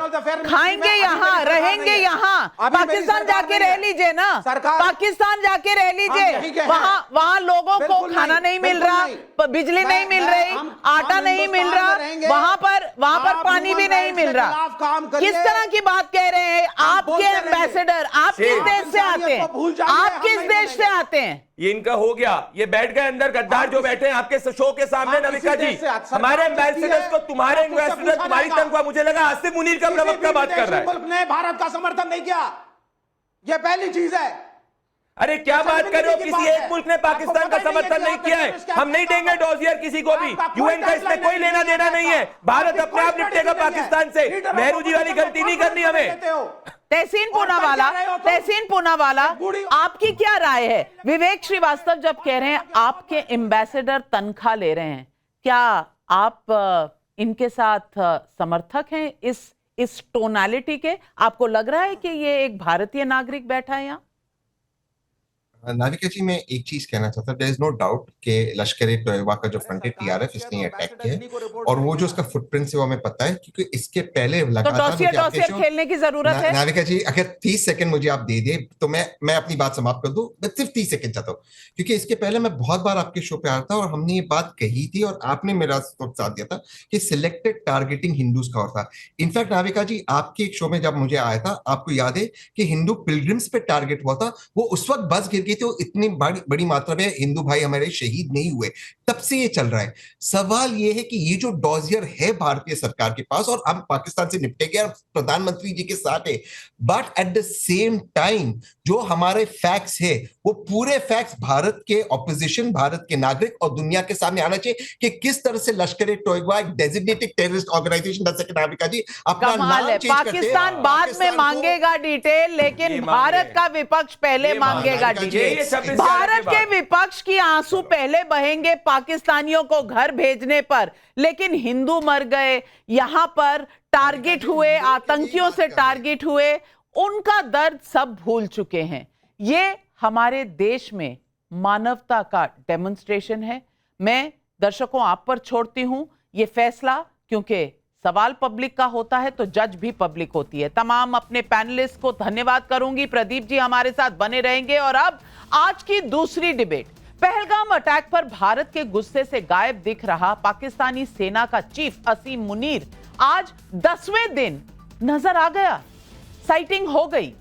रहेंगे यहाँ। पाकिस्तान जाके रह लीजिए ना, पाकिस्तान जाके रह लीजिए। वहां लोगों को खाना नहीं मिल रहा, बिजली नहीं मिल रही, आटा नहीं मिल रहा, वहां पर पानी भी नहीं मिल रहा। किस तरह की बात कह रहे हैं? आपके एम्बेसडर आप किस देश से आते हैं? आप किस देश से आते हैं? ये इनका हो गया, ये बैठ गए अंदर गद्दार जो बैठे हैं आपके शो के सामने। नविका जी, हमारे एम्बेसडर्स को, तुम्हारे एम्बेसडर, तुम्हारी तनख्वाह, मुझे लगा आसिफ मुनीर का प्रवक्ता बात कर रहा है। मुल्क ने भारत का समर्थन नहीं किया, ये पहली चीज है। अरे क्या बात कर रहे हो? किसी एक मुल्क ने पाकिस्तान का समर्थन नहीं किया है। हम नहीं देंगे डॉजियर किसी को भी। यूएन का इसमें कोई लेना देना नहीं है। भारत अपने आप निपटेगा पाकिस्तान से। नेहरू जी वाली गलती नहीं करनी हमें। तहसीन पूनावाला, आपकी क्या राय है? विवेक श्रीवास्तव जब कह रहे हैं आपके एम्बेसडर तनख्वाह ले रहे हैं, क्या आप इनके साथ समर्थक हैं इस टोनालिटी के? आपको लग रहा है कि ये एक भारतीय नागरिक बैठा है यहाँ? नाविका जी, मैं एक चीज कहना चाहता हूँ, देयर इज नो डाउट कि लश्कर-ए-तोयबा का जो फ्रंटेड टीआरएफ इसने अटैक किया है और वो जो उसका फुटप्रिंट है वो हमें पता है, क्योंकि इसके पहले लगातार डॉसियर खेलने की जरूरत है। नाविका जी, अगर 30 सेकंड मुझे आप दे दे तो मैं अपनी बात समाप्त कर दूं। मैं सिर्फ 30 सेकंड चाहता हूँ, क्योंकि इसके पहले मैं बहुत बार आपके शो पे आया था और हमने ये बात कही थी और आपने मेरा साथ दिया था कि सिलेक्टेड टारगेटिंग हिंदूज का होता। इनफैक्ट नाविका जी, आपके एक शो में जब मुझे आया था, आपको याद है कि हिंदू पिलग्रिम्स पे टारगेट हुआ था, वो उस वक्त बस गिर गई थी, इतनी बड़ी मात्रा में हिंदू भाई हमारे शहीद नहीं हुए, तब से ये चल रहा है। सवाल ये है कि ये जो डॉजियर है भारतीय सरकार के पास, और हम पाकिस्तान से निपटेंगे और प्रधानमंत्री जी के साथ है, but at the same time जो हमारे फैक्ट्स है वो पूरे फैक्ट्स भारत के ऑपोजिशन, भारत के नागरिक और दुनिया के सामने आना चाहिए कि किस तरह से लश्कर-ए-तोयबा एक डेजिग्नेटेड टेररिस्ट ऑर्गेनाइजेशन। नाविका जी, अपना नाम चेंज करते हैं। पाकिस्तान बाद में मांगेगा डिटेल, लेकिन भारत का विपक्ष पहले मांगेगा डिटेल। भारत के विपक्ष की आंसू पहले बहेंगे पाकिस्तानियों को घर भेजने पर, लेकिन हिंदू मर गए, यहां पर टारगेट हुए, आतंकियों से टारगेट हुए, उनका दर्द सब भूल चुके हैं। ये हमारे देश में मानवता का डेमोन्स्ट्रेशन है। मैं दर्शकों आप पर छोड़ती हूं ये फैसला, क्योंकि सवाल पब्लिक का होता है तो जज भी पब्लिक होती है। तमाम अपने पैनलिस्ट को धन्यवाद करूंगी। प्रदीप जी हमारे साथ बने रहेंगे। और अब आज की दूसरी डिबेट, पहलगाम अटैक पर भारत के गुस्से से गायब दिख रहा पाकिस्तानी सेना का चीफ असीम मुनीर आज 10वें दिन नजर आ गया। साइटिंग हो गई।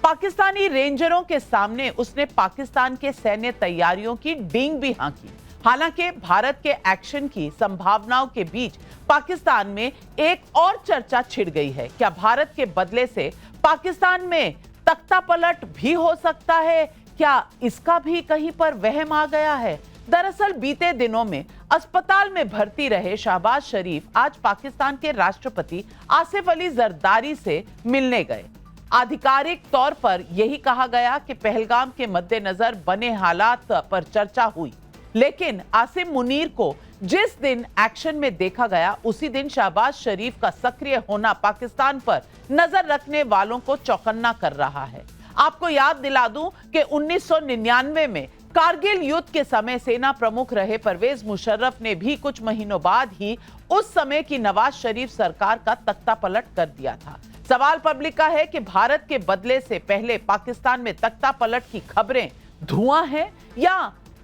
पाकिस्तानी रेंजरों के सामने उसने पाकिस्तान के सैन्य तैयारियों की डींग भी हाँकी। हालांकि भारत के एक्शन की संभावनाओं के बीच पाकिस्तान में एक और चर्चा छिड़ गई है। क्या भारत के बदले से पाकिस्तान में तख्तापलट भी हो सकता है? क्या इसका भी कहीं पर वहम आ गया है? दरअसल बीते दिनों में अस्पताल में भर्ती रहे शहबाज शरीफ आज पाकिस्तान के राष्ट्रपति आसिफ अली जरदारी से मिलने गए। आधिकारिक तौर पर यही कहा गया कि पहलगाम के मद्देनजर बने हालात पर चर्चा हुई, लेकिन आसिम मुनीर को जिस दिन एक्शन में देखा गया उसी दिन शहबाज शरीफ का सक्रिय होना पाकिस्तान पर नजर रखने वालों को चौकन्ना कर रहा है। आपको याद दिला दूं कि 1999 में कारगिल युद्ध के समय सेना प्रमुख रहे परवेज मुशर्रफ ने भी कुछ महीनों बाद ही उस समय की नवाज शरीफ सरकार का तख्ता पलट कर दिया था। सवाल पब्लिक का है कि भारत के बदले से पहले पाकिस्तान में तख्ता पलट की खबरें धुआं है या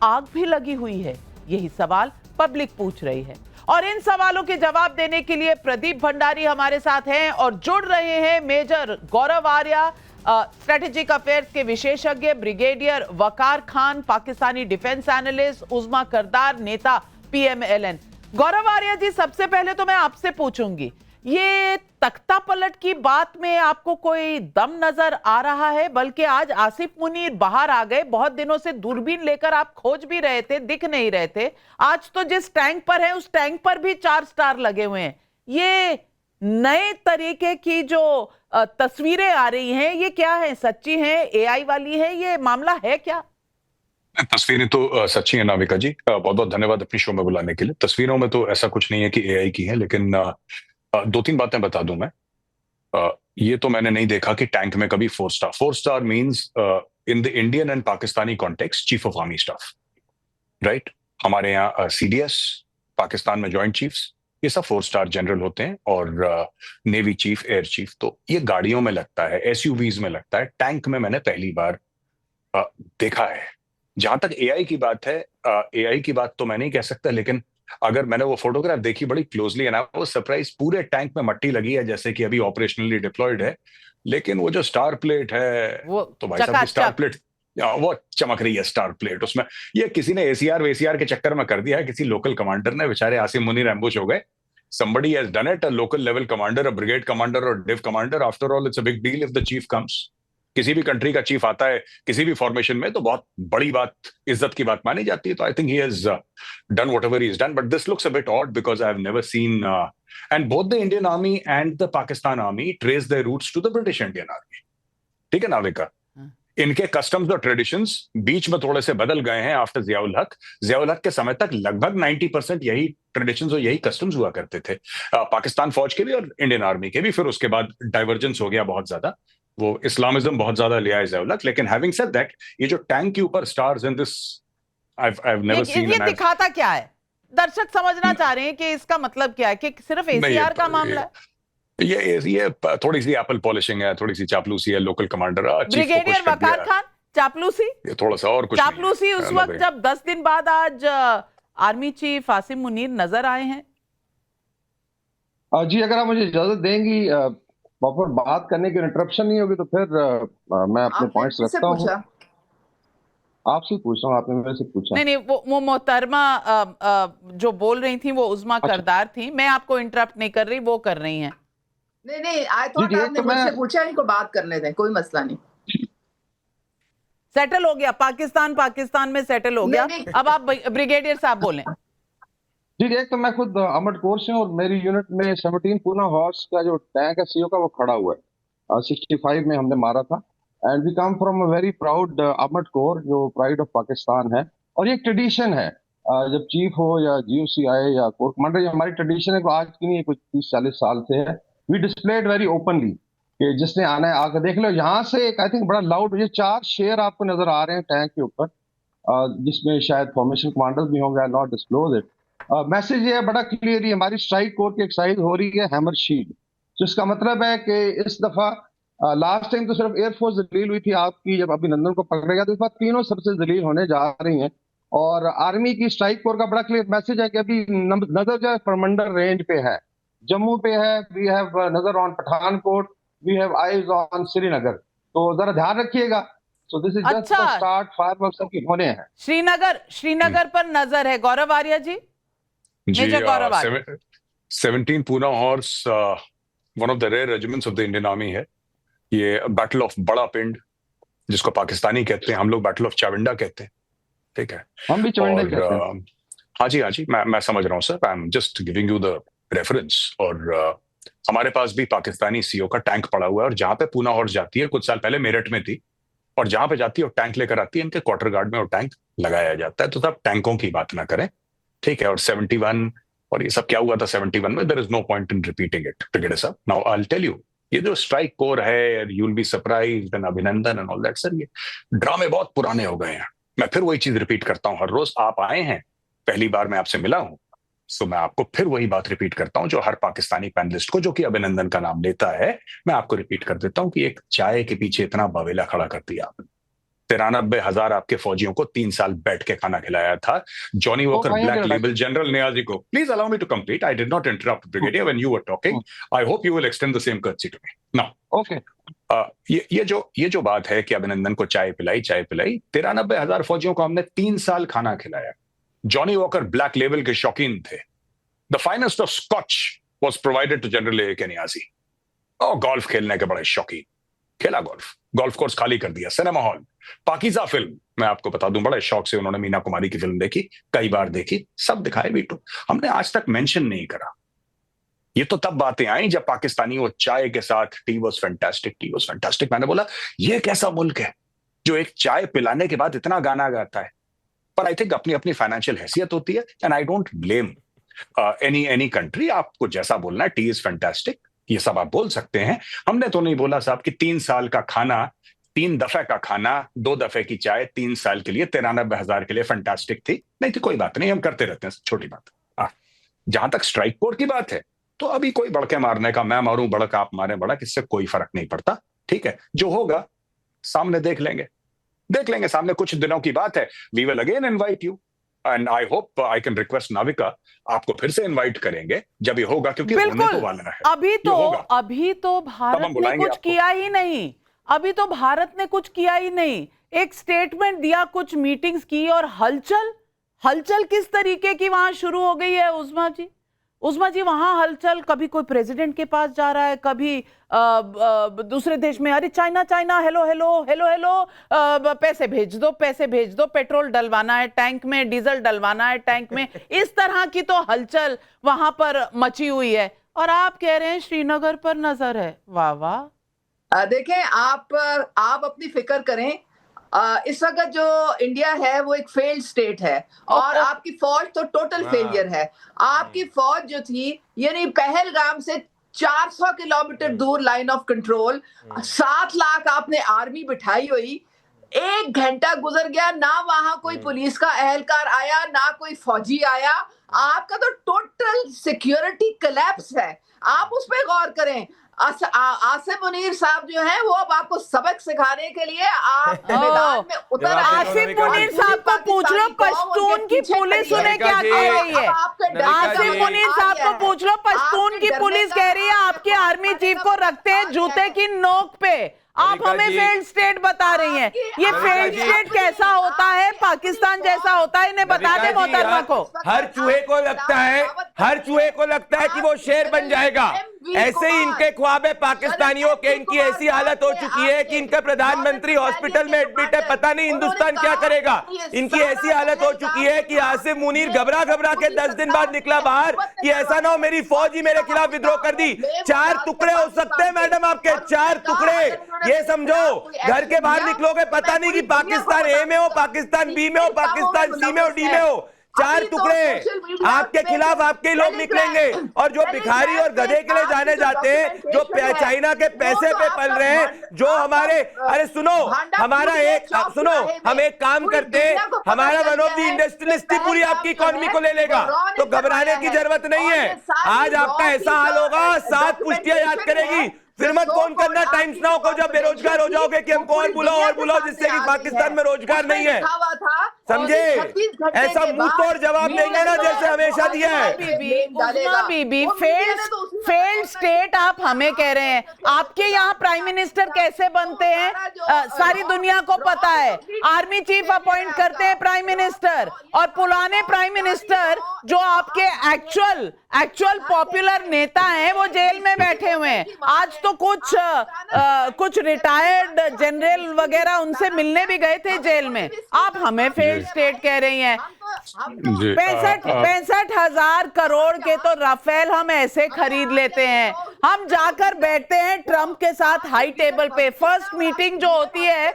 आग भी लगी हुई है, यही सवाल पब्लिक पूछ रही है। और इन सवालों के जवाब देने के लिए प्रदीप भंडारी हमारे साथ हैं और जुड़ रहे हैं major Gaurav Arya, strategic affairs के विशेषज्ञ, ब्रिगेडियर वकार खान, पाकिस्तानी डिफेंस एनालिस्ट, उज़मा करदार, नेता PMLN। गौरव आर्या जी, सबसे पहले तो मैं आपसे पूछूंगी, ये तख्ता पलट की बात में आपको कोई दम नजर आ रहा है? बल्कि आज आसिफ मुनीर बाहर आ गए, बहुत दिनों से दूरबीन लेकर आप खोज भी रहे थे, दिख नहीं रहे थे। आज तो जिस टैंक पर है उस टैंक पर भी 4 स्टार लगे हुए हैं। ये नए तरीके की जो तस्वीरें आ रही हैं, ये क्या है? सच्ची है, AI वाली है, ये मामला है क्या? तस्वीरें तो सच्ची है नाविका जी, बहुत बहुत धन्यवाद अपनी शो में बुलाने के लिए। तस्वीरों में तो ऐसा कुछ नहीं है कि AI की है, लेकिन 2-3 बातें बता दूं मैं। ये तो मैंने नहीं देखा कि टैंक में कभी 4 star. 4 star means in the Indian and Pakistani context chief of army staff, right? हमारे यहाँ CDS, पाकिस्तान में जॉइंट चीफ्स, ये सब 4 स्टार जनरल होते हैं, और नेवी चीफ, एयर चीफ। तो ये गाड़ियों में लगता है, SUVs में लगता है, टैंक में मैंने पहली बार देखा है। जहां तक AI की बात है, AI की बात तो मैं नहीं कह सकता, लेकिन अगर मैंने वो फोटोग्राफ देखी बड़ी closely and I was surprise, पूरे टैंक में मट्टी लगी है जैसे कि अभी ऑपरेशनली डिप्लॉयड है, लेकिन वो जो स्टार प्लेट है वो तो भाई साहब स्टार प्लेट वो चमक रही है। स्टार प्लेट उसमें ये किसी ने ACR के चक्कर में कर दिया है, किसी लोकल कमांडर ने, बेचारे आसिम मुनीर एम्बुश हो गए। Somebody has done it, a local level commander, a brigade commander or div commander. After all, it's a big deal if the chief comes. किसी भी कंट्री का चीफ आता है किसी भी फॉर्मेशन में तो बहुत बड़ी बात, इज्जत की बात मानी जाती है। तो I think he has done whatever he has done, but this looks a bit odd because I have never seen and both the Indian army and the Pakistan army trace their roots to the British Indian army. ठीक है नाविका, इनके customs और traditions बीच में थोड़े से बदल गए हैं आफ्टर जियाउल हक। जियाउल हक के समय तक लगभग 90% यही ट्रेडिशंस और यही कस्टम्स हुआ करते थे, पाकिस्तान फौज के भी और इंडियन आर्मी के भी। फिर उसके बाद डाइवर्जेंस हो गया बहुत ज्यादा, वो इस्लामिज्म बहुत ज्यादा लिया है जियाउल हक। लेकिन हैविंग सेड दैट, ये जो टैंक के ऊपर stars in this I have never scene. ये दिखाता क्या है? दर्शक समझना चाह रहे हैं कि इसका मतलब क्या है, कि सिर्फ ACR का मामला है? ये थोड़ी सी एप्पल पॉलिशिंग है, थोड़ी सी चापलूसी है। लोकल कमांडर ब्रिगेडियर वकार खान, चापलूसी? ये थोड़ा सा और कुछ चापलूसी उस वक्त जब 10 दिन बाद आज आर्मी चीफ आसिम मुनीर नजर आए हैं। जी अगर आप मुझे इजाजत देंगी प्रॉपर बात करने की, इंटरप्शन नहीं होगी तो फिर मैं अपने पॉइंट्स रखता हूँ। आपसे पूछ रहा हूँ, आपने मेरे से पूछा। नहीं, वो मोहतरमा जो बोल रही थी वो उज़मा करदार थी, मैं आपको इंटरप्ट नहीं कर रही, वो कर रही हैं। नहीं आई थॉट आपने मुझसे पूछा, इनको बात करने दें, कोई मसला नहीं। सेटल हो गया, पाकिस्तान में सेटल हो गया। अब आप ब्रिगेडियर साहब बोलें। जी एक तो मैं खुद अमट कोर से हूँ और मेरी यूनिट में 17 पूना हॉर्स का जो टैंक है CO का वो खड़ा हुआ है। 65 में हमने मारा था। And we come from a very proud armoured corps, जो प्राइड ऑफ पाकिस्तान है। और ये एक ट्रेडिशन है, जब चीफ हो या GOC आए या कोर कमांडर, ये हमारी ट्रेडिशन है, आज की नहीं है, कुछ 30-40 साल से है। वी डिस्प्लेड वेरी ओपनली कि जिसने आना है आकर देख लो। यहाँ से एक आई थिंक बड़ा लाउड, ये 4 शेर आपको नजर आ रहे हैं टैंक के ऊपर, जिसमें शायद फॉर्मेशन कमांडर्स भी होंगे, आई नॉट डिस्क्लोज इट। मैसेज ये है बड़ा क्लियर, ही हमारी स्ट्राइक कोर की एक्सरसाइज हो रही है हैमर शील्ड, जिसका मतलब है कि इस दफा लास्ट टाइम तो सिर्फ एयरफोर्स जलील हुई थी आपकी, जब अभिनंदन को पकड़ेगा, तो इस बार तीनों सबसे जलील होने जा रही हैं। और आर्मी की स्ट्राइक कोर का बड़ा क्लियर मैसेज है कि अभी नजर जो है परमंडल रेंज पे है, जम्मू पे है, वी हैव नजर on Pathankot, we have eyes on Srinagar. तो जरा ध्यान रखिएगा। So this is just the start, fireworks की होने हैं। श्रीनगर पर नजर है। Gaurav Arya ji, major Gaurav Arya. 17 Poona horse one of the rare regiments of the Indian army है। ये बैटल ऑफ बड़ा पिंड, जिसको पाकिस्तानी कहते हैं, हम लोग बैटल ऑफ चाविंडा कहते हैं। ठीक है, हम भी चाविंडा कहते हैं। हाँ जी मैं समझ रहा हूँ sir, I am just giving you the reference. और हमारे पास भी पाकिस्तानी सीओ का टैंक पड़ा हुआ है, और जहां पे पूना हॉर्स जाती है, कुछ साल पहले मेरठ में थी, और जहां पे जाती है और टैंक लेकर आती है, इनके क्वार्टर गार्ड में वो टैंक लगाया जाता है। तो सब टैंकों की बात ना करें, ठीक है। और 71 और ये सब क्या हुआ था 71 में, there is no point in repeating it, brigadier साहब। Now I will tell you, ये जो स्ट्राइक कोर है, you will be surprised and Abhinandan and all that, sir ये ड्रामे बहुत पुराने हो गए हैं। मैं फिर वही चीज रिपीट करता हूं, हर रोज आप आए हैं, पहली बार मैं आपसे मिला हूं, सो मैं आपको फिर वही बात रिपीट करता हूं जो हर पाकिस्तानी पैनलिस्ट को, जो कि अभिनंदन का नाम लेता है, मैं आपको रिपीट कर देता हूं कि एक चाय के पीछे इतना बवेला खड़ा कर दिया आपने। 93,000 आपके फौजियों को 3 साल बैठ के खाना खिलाया था। Johnny Walker black label general Niazi को, please allow me to complete, I did not interrupt brigadier when you were talking, I hope you will extend the same courtesy to me now. Okay, ये जो बात है कि अभिनंदन को चाय पिलाई 93,000 फौजियों को हमने 3 साल खाना खिलाया। जॉनी वॉकर ब्लैक लेबल के शौकीन थे। The finest of scotch was provided to general A K Niazi. और गोल्फ खेलने के बड़े शौकीन, खेला गोल्फ कोर्स खाली कर दिया, सिनेमा हॉल, पाकीज़ा फिल्म मैं आपको बता दूं, बड़े शौक से उन्होंने मीना कुमारी की फिल्म देखी, कई बार देखी, सब दिखाए भी, तो हमने आज तक मेंशन नहीं करा। ये तो तब बातें आई जब पाकिस्तानी वो चाय के साथ टी वाज फैंटास्टिक। मैंने बोला ये कैसा मुल्क है जो एक चाय पिलाने के बाद इतना गाना गाता है। पर आई थिंक अपनी अपनी फाइनेंशियल हैसियत होती है, and I don't blame any country. आपको जैसा बोलना है, टी इज फैंटास्टिक, ये सब आप बोल सकते हैं। हमने तो नहीं बोला साहब कि 3 साल का खाना, 3 दफे का खाना, 2 दफे की चाय 3 साल के लिए 93,000 के लिए फैंटास्टिक थी। नहीं थी, कोई बात नहीं, हम करते रहते हैं, छोटी बात। जहां तक स्ट्राइक कोर की बात है, तो अभी कोई बड़के मारने का, मैं मारूं बड़क आप मारे बड़क, इससे कोई फर्क नहीं पड़ता, ठीक है। जो होगा सामने देख लेंगे सामने, कुछ दिनों की बात है। We will again invite you, and I hope I can request Navika, आपको फिर से इनवाइट करेंगे जब ये होगा, क्योंकि होने तो वाला है। अभी तो भारत ने कुछ किया ही नहीं, अभी तो भारत ने कुछ किया ही नहीं। एक स्टेटमेंट दिया, कुछ मीटिंग्स की, और हलचल किस तरीके की वहां शुरू हो गई है उस्मा जी वहां हलचल। कभी कोई प्रेसिडेंट के पास जा रहा है, कभी दूसरे देश में, अरे चाइना हेलो, पैसे भेज दो, पेट्रोल डलवाना है टैंक में, डीजल डलवाना है टैंक में, इस तरह की तो हलचल वहां पर मची हुई है। और आप कह रहे हैं श्रीनगर पर नजर है। वाह वाह। देखें, आप अपनी फिक्र करें। इस वक्त जो इंडिया है वो एक फेल्ड स्टेट है, और आपकी फौज तो टोटल फेलियर है। आपकी फौज जो थी, यानी पहलगाम से 400 किलोमीटर दूर लाइन ऑफ कंट्रोल, 7 लाख आपने आर्मी बिठाई हुई, 1 घंटा गुजर गया, ना वहां कोई पुलिस का एहलकार आया, ना कोई फौजी आया। आपका तो टोटल सिक्योरिटी कोलैप्स है। आप उस पर गौर करें। आसिफ मुनीर साहब जो हैं, वो अब आपको सबक सिखाने के लिए आप मैदान में उतर आए। आसिफ मुनीर साहब को पूछ लो पश्तून की पुलिस उन्हें क्या कह रही है। आसिफ मुनीर साहब को पूछ लो, पश्तून की पुलिस कह रही है आपके आर्मी चीफ को रखते हैं जूते की नोक पे। आप हमें फेल्ड स्टेट बता रही हैं। ये फेल्ड स्टेट कैसा होता है, पाकिस्तान जैसा होता है, इन्हें बता दें मोहतरमा को। हर चूहे को लगता है कि वो शेर बन जाएगा। ऐसे ही इनके ख्वाब है पाकिस्तानियों के। इनकी ऐसी हालत हो चुकी है कि इनका प्रधानमंत्री हॉस्पिटल में एडमिट है, पता नहीं हिंदुस्तान क्या करेगा। इनकी ऐसी हालत हो चुकी है कि आसिफ मुनीर घबरा के 10 दिन बाद निकला बाहर कि ऐसा ना हो मेरी फौज ही मेरे खिलाफ विद्रोह कर दी। 4 टुकड़े हो सकते हैं मैडम आपके, 4 टुकड़े। ये समझो, घर के बाहर निकलोगे पता नहीं कि पाकिस्तान ए में हो, पाकिस्तान बी में हो, पाकिस्तान सी में हो, डी में हो। 4 टुकड़े आपके खिलाफ आपके लोग निकलेंगे। और जो भिखारी और गधे के लिए जाने जाते हैं, जो चाइना के पैसे पे पल रहे हैं, जो हमारे, अरे सुनो, हमारा हम एक काम करते हैं, हमारा वन ऑफ द इंडस्ट्रियलिस्ट पूरी आपकी इकोनॉमी को ले लेगा, तो घबराने की जरूरत नहीं है। आज आपका ऐसा हाल होगा, 7 पुश्तियां याद करेगी। फिर मत फोन करना टाइम्स नाउ को जब बेरोजगार हो जाओगे कि हमको और बुलाओ जिससे कि पाकिस्तान में रोजगार नहीं है। समझे? ऐसा मुंह तोड़ जवाब देंगे ना जैसे हमेशा दिया है। बीबी फेल्ड स्टेट आप हमें कह रहे हैं। आपके यहाँ प्राइम मिनिस्टर कैसे बनते हैं सारी दुनिया को पता है। आर्मी चीफ अपॉइंट करते हैं प्राइम मिनिस्टर, और पुराने प्राइम मिनिस्टर जो आपके एक्चुअल पॉपुलर नेता हैं वो जेल में बैठे हुए हैं। आज तो कुछ रिटायर्ड जनरल वगैरह उनसे मिलने भी गए थे जेल में। आप हमें फेल्ड स्टेट कह रही हैं। 65,000 करोड़ के तो राफेल हम ऐसे खरीद लेते हैं। हम जाकर बैठते हैं ट्रम्प के साथ हाई टेबल पे। फर्स्ट मीटिंग जो होती है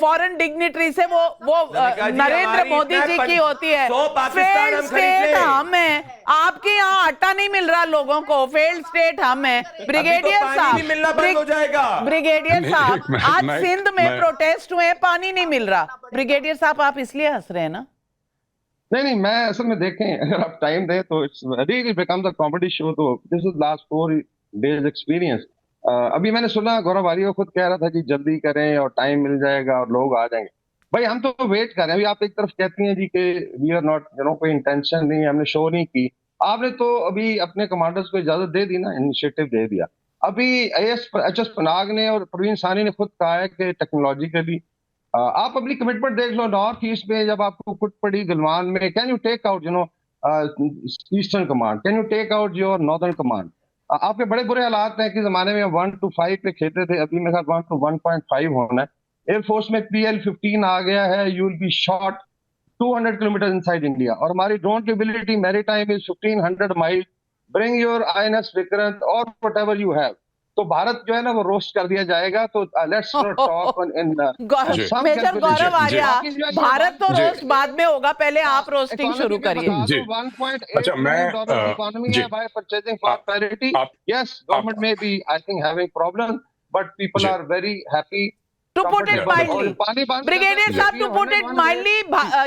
फॉरेन डिग्निटरी से वो नरेंद्र मोदी जी की होती है। फेल्ड स्टेट हम है, आपके यहाँ आटा नहीं मिल रहा लोगों को, फेल्ड स्टेट हम है। ब्रिगेडियर साहब, ब्रिगेडियर साहब, आज सिंध में प्रोटेस्ट हुए, पानी नहीं मिल रहा। ब्रिगेडियर साहब आप इसलिए हंस रहे हैं ना? नहीं, मैं असल में देखें, अगर आप टाइम दें तो it's really becomes a comedy show. तो this is last 4 days experience. अभी मैंने सुना गौरव आर्य खुद कह रहा था कि जल्दी करें और टाइम मिल जाएगा और लोग आ जाएंगे। भाई हम तो वेट कर रहे हैं। अभी आप एक तरफ कहती हैं जी कि वी आर नॉट, कोई इंटेंशन नहीं है, हमने शो नहीं की। आपने तो अभी अपने कमांडर्स को इजाजत दे दी ना, इनिशिएटिव दे दिया। अभी एच.एस. पनाग ने और प्रवीण सानी ने खुद कहा है कि टेक्नोलॉजिकली आप अपनी कमिटमेंट देख लो। नॉर्थ ईस्ट में जब आपको कुट पड़ी गलवान में, can you take out eastern command, can you take out your northern command? आपके बड़े बुरे हालात हैं कि जमाने में 1 to 5 पे खेलते थे, अभी मेरे साथ 1 to 1.5 होना है। एयरफोर्स में PL-15 आ गया है, you will B shot 200 kilometre inside India. और हमारी ड्रोन की ability maritime is 1500 mile. Bring your INS Vikrant और व्हाटएवर यू हैव। तो भारत जो है ना वो रोस्ट कर दिया जाएगा। तो लेट्स टॉक इन मेजर गौरव आर्य, भारत तो रोस्ट बाद में होगा, पहले आप रोस्टिंग शुरू करिए। 1.8 million डॉलर इकोनॉमी है by purchasing for parity. Yes, government में भी I think having problem, but people are very happy. To put it mildly, Brigadier Saab, to put it mildly,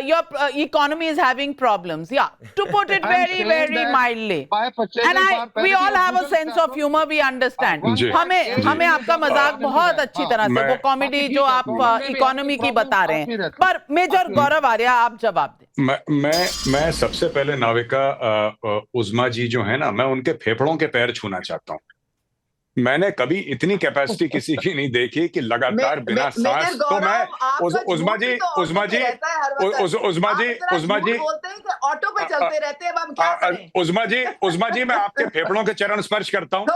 your economy is having problems. Yeah, to put it very, very mildly. And we all have a sense of humor. We understand. हमें आपका मजाक बहुत अच्छी तरह से, वो comedy जो आप इकोनॉमी की बता रहे हैं। पर मेजर गौरव आर्य आप जवाब दें। मैं सबसे पहले नाविका उज़मा जी जो है ना, मैं उनके फेफड़ों के पैर छूना चाहता हूँ। मैंने कभी इतनी कैपेसिटी किसी की नहीं देखी कि लगातार बिना सांस। तो मैं उज़मा जी ऑटो पे चलते रहते हैं, हम क्या करें? उज़मा जी मैं आपके फेफड़ों के चरण स्पर्श करता हूँ।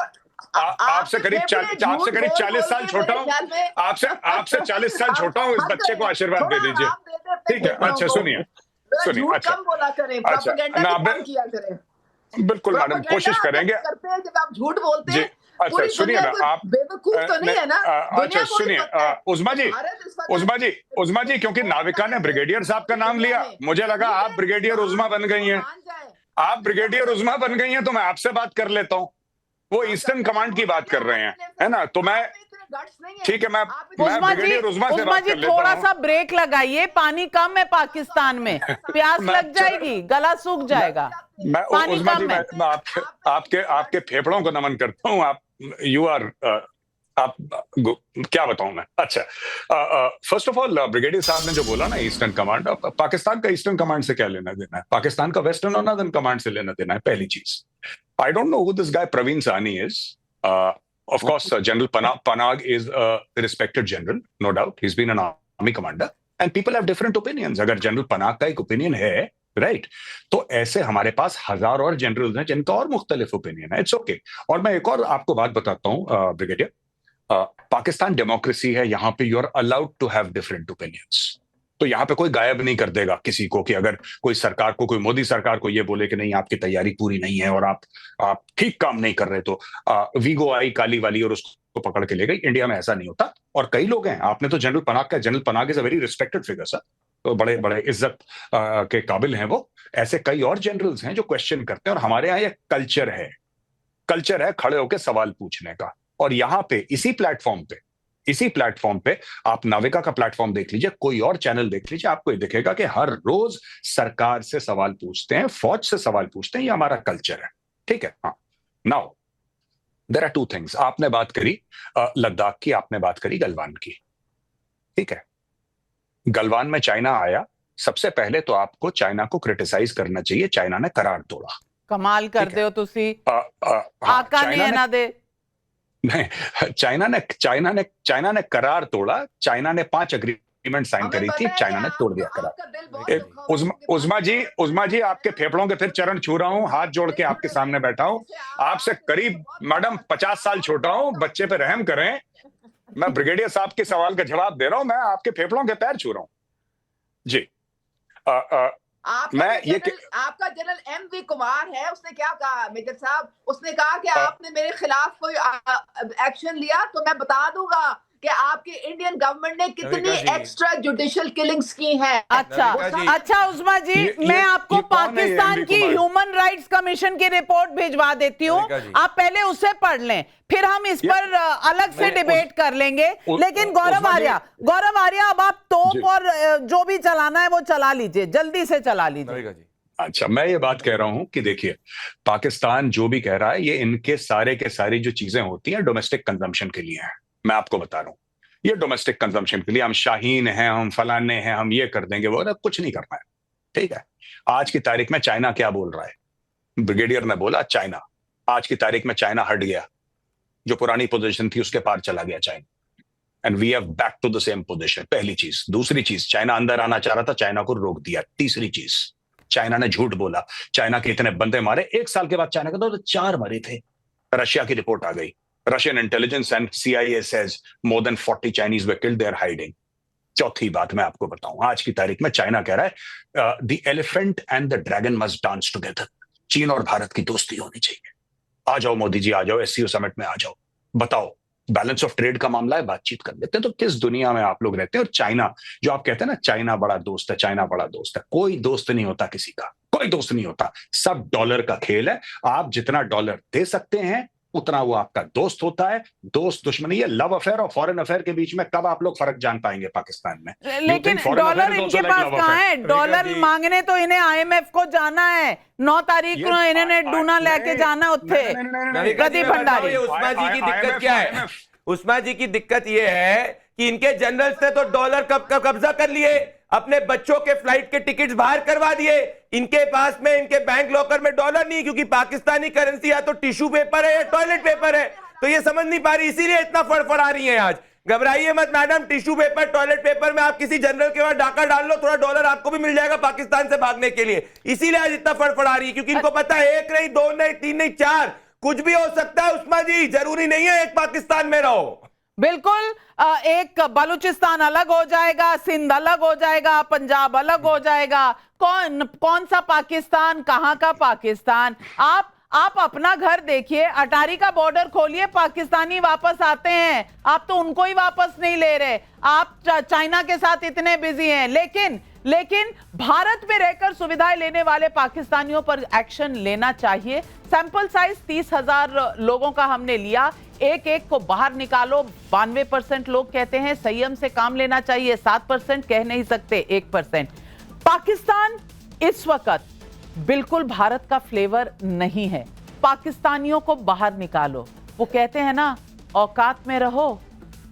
आपसे करीब 40 साल छोटा हूँ, आपसे 40 साल छोटा हूँ। इस बच्चे को आशीर्वाद दे दीजिए, ठीक है? अच्छा सुनिए, अच्छा कम बोला करें, प्रोपेगेंडा कम किया करें। बिल्कुल मैडम, कोशिश करेंगे। जब आप झूठ बोलते हैं, अच्छा सुनिए ना, आप बेवकूफ तो नहीं है ना? अच्छा सुनिए उज़मा जी, क्योंकि नाविका ने ब्रिगेडियर साहब का नाम लिया, मुझे लगा आप ब्रिगेडियर उज़मा बन गई हैं। आप ब्रिगेडियर उज़मा बन गई हैं तो मैं आपसे बात कर लेता हूँ। वो ईस्टर्न कमांड की बात कर रहे हैं, है ना? तो मैं ठीक है, मैं ब्रिगेडियर उज़मा से बात कर लेता हूँ। थोड़ा सा ब्रेक लगाइए, पानी कम है पाकिस्तान में, प्यास लग जाएगी, गला सूख जाएगा। मैं उज़मा जी, मैं आपके फेफड़ों को नमन करता हूँ। आप आप क्या बताऊं मैं? अच्छा, फर्स्ट ऑफ ऑल ब्रिगेडियर साहब ने जो बोला ना ईस्टर्न कमांड, पाकिस्तान का ईस्टर्न कमांड से क्या लेना देना है? पाकिस्तान का वेस्टर्न और नॉर्दर्न कमांड से लेना देना है, पहली चीज। I don't know who this guy Praveen Sawhney is. Of course general Panag is respected general, no doubt, he is been an army commander and people have different opinions. अगर जनरल पनाग का एक ओपिनियन है, राइट, तो ऐसे हमारे पास हजार और जनरल्स हैं जिनका और मुख्तलिफ ओपिनियन है। It's okay. और मैं एक और आपको बात बताता हूं ब्रिगेडियर, पाकिस्तान डेमोक्रेसी है, यहाँ पे you are allowed to have different opinions. तो यहाँ पे कोई गायब नहीं कर देगा किसी को कि अगर कोई सरकार को, कोई मोदी सरकार को ये बोले कि नहीं आपकी तैयारी पूरी नहीं है और आप ठीक काम नहीं कर रहे, तो वीगो आई काली वाली और उसको पकड़ के ले गई। इंडिया में ऐसा नहीं होता। और कई लोग हैं, आपने तो जनरल पनाग का, general Panag is a very respected figure sir, तो बड़े बड़े इज्जत के काबिल हैं वो। ऐसे कई और जनरल्स हैं जो क्वेश्चन करते हैं। और हमारे यहाँ ये कल्चर है खड़े होकर सवाल पूछने का। और यहाँ पे इसी प्लेटफॉर्म पे आप नाविका का प्लेटफॉर्म देख लीजिए, कोई और चैनल देख लीजिए, आपको ये दिखेगा कि हर रोज सरकार से सवाल पूछते हैं, फौज से सवाल पूछते हैं। ये हमारा कल्चर है, ठीक है? हाँ, now there are two things. आपने बात करी लद्दाख की, आपने बात करी गलवान की, ठीक है? गलवान में चाइना आया, सबसे पहले तो आपको चाइना को क्रिटिसाइज करना चाहिए। चाइना ने करार तोड़ा। कमाल करते हो तुसी। आका ने ना दे नहीं, चाइना ने करार तोड़ा। चाइना ने 5 एग्रीमेंट साइन करी थी, चाइना ने तोड़ दिया करार। उज़मा जी आपके फेफड़ों के फिर चरण छू रहा हूं, हाथ जोड़ के आपके सामने बैठा हूं। आपसे करीब मैडम 50 साल छोटा हूं, बच्चे पे रहम करें। मैं ब्रिगेडियर साहब के सवाल का जवाब दे रहा हूं, मैं आपके फेफड़ों के पैर छू रहा हूं जी। आपका जनरल M.V. कुमार है, उसने क्या कहा मेजर साहब, उसने कहा कि आपने मेरे खिलाफ कोई एक्शन लिया तो मैं बता दूंगा कि आपकी इंडियन गवर्नमेंट ने कितनी एक्स्ट्रा जुडिशियल किलिंग्स की हैं। अच्छा उस्मा जी, मैं आपको पाकिस्तान की ह्यूमन राइट्स कमीशन की रिपोर्ट भिजवा देती हूँ, आप पहले उसे पढ़ लें, फिर हम इस पर अलग से डिबेट कर लेंगे। लेकिन गौरव आर्या अब आप तोप और जो भी चलाना है वो चला लीजिए, जल्दी से चला लीजिए। अच्छा, मैं ये बात कह रहा हूं कि देखिए, पाकिस्तान जो भी कह रहा है ये इनके सारे के सारी जो चीजें होती हैं डोमेस्टिक कंजम्पशन के लिए है। मैं आपको बता रहा हूं, ये डोमेस्टिक कंजम्पशन के लिए, हम शाहीन हैं, हम फलाने हैं, हम ये कर देंगे, वो कुछ नहीं करना है। ठीक है, आज की तारीख में चाइना क्या बोल रहा है? ब्रिगेडियर ने बोला चाइना, आज की तारीख में चाइना हट गया, जो पुरानी पोजीशन थी उसके पार चला गया China, and we have back to the same position. पहली चीज। दूसरी चीज, चाइना अंदर आना चाह रहा था, चाइना को रोक दिया। तीसरी चीज, चाइना ने झूठ बोला, चाइना के इतने बंदे मारे, 1 साल के बाद चाइना के तो 4 मरे थे। रशिया की रिपोर्ट आ गई, Russian intelligence and CIA says more than 40 Chinese were killed, they are hiding। चौथी बात मैं आपको बताऊं, आज की तारीख में चाइना कह रहा है the elephant and the dragon must dance together। चीन और भारत की दोस्ती होनी चाहिए। आ जाओ मोदी जी, आ जाओ SCO समिट में, आ जाओ, बताओ, बैलेंस ऑफ ट्रेड का मामला है, बातचीत कर लेते हैं। तो किस दुनिया में आप लोग रहते हैं? और चाइना, जो आप कहते हैं ना चाइना बड़ा दोस्त है, चाइना बड़ा दोस्त है, कोई दोस्त नहीं होता किसी का, कोई दोस्त नहीं होता। सब डॉलर का खेल है। आप जितना डॉलर दे सकते हैं उतना वो आपका दोस्त होता है। दोस्त दुश्मनी है। लव अफेयर और फॉरेन अफेयर के बीच में कब आप लोग फर्क जान पाएंगे पाकिस्तान में? लेकिन डॉलर इनके पास कहाँ है? डॉलर मांगने तो इन्हें IMF को जाना है, 9 तारीख को इन्होंने डूना लेके जाना उत्थे। प्रदीप भंडारी, उस्मा जी की दिक्कत क्या है? उस्मा जी की दिक्कत ये है कि इनके जनरल्स ने तो डॉलर कब्जा कर लिए, अपने बच्चों के फ्लाइट के टिकट्स बाहर करवा दिए। इनके पास में, इनके बैंक लॉकर में डॉलर नहीं, क्योंकि पाकिस्तानी करेंसी या तो टिश्यू पेपर है या टॉयलेट पेपर है। तो ये समझ नहीं पा रही, इसीलिए इतना फड़फड़ा रही है आज। घबराइए मत madam, tissue paper, toilet paper में आप किसी जनरल के वहां डाका डाल लो, थोड़ा डॉलर आपको भी मिल जाएगा पाकिस्तान से भागने के लिए। इसीलिए आज इतना फड़फड़ा रही है, क्योंकि इनको पता है 1 नहीं, 2 नहीं, 3 नहीं, 4 कुछ भी हो सकता है। उस्मा जी, जरूरी नहीं है एक पाकिस्तान में रहो। बिल्कुल, एक बलूचिस्तान अलग हो जाएगा, सिंध अलग हो जाएगा, पंजाब अलग हो जाएगा। कौन सा पाकिस्तान, कहां का पाकिस्तान? आप अपना घर देखिए, अटारी का बॉर्डर खोलिए, पाकिस्तानी वापस आते हैं, आप तो उनको ही वापस नहीं ले रहे। आप चाइना के साथ इतने बिजी हैं, लेकिन भारत में रहकर सुविधाएं लेने वाले पाकिस्तानियों पर एक्शन लेना चाहिए। सैंपल साइज 30,000 लोगों का हमने लिया, एक को बाहर निकालो। 92% लोग कहते हैं संयम से काम लेना चाहिए, 7% कह नहीं सकते, 1%। पाकिस्तान इस वक्त बिल्कुल भारत का फ्लेवर नहीं है। पाकिस्तानियों को बाहर निकालो। वो कहते हैं ना, औकात में रहो।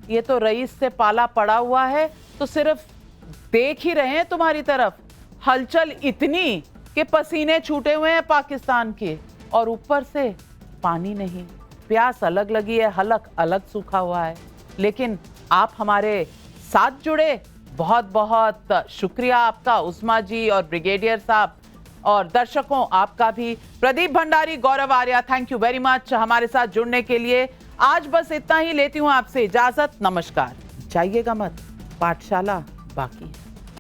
ये तो रईस से पाला पड़ा हुआ है, तो सिर्फ देख ही रहे हैं तुम्हारी तरफ। हलचल इतनी कि पसीने छूटे हुए हैं पाकिस्तान के, और ऊपर से पानी नहीं। प्यास अलग लगी है, हलक अलग सूखा हुआ है। लेकिन आप हमारे साथ जुड़े, बहुत बहुत शुक्रिया आपका उस्मा जी और ब्रिगेडियर साहब, और दर्शकों आपका भी। Pradeep Bhandari, Gaurav Arya, thank you very much हमारे साथ जुड़ने के लिए। आज बस इतना ही, लेती हूं आपसे इजाजत। नमस्कार। जाइएगा मत, पाठशाला बाकी है।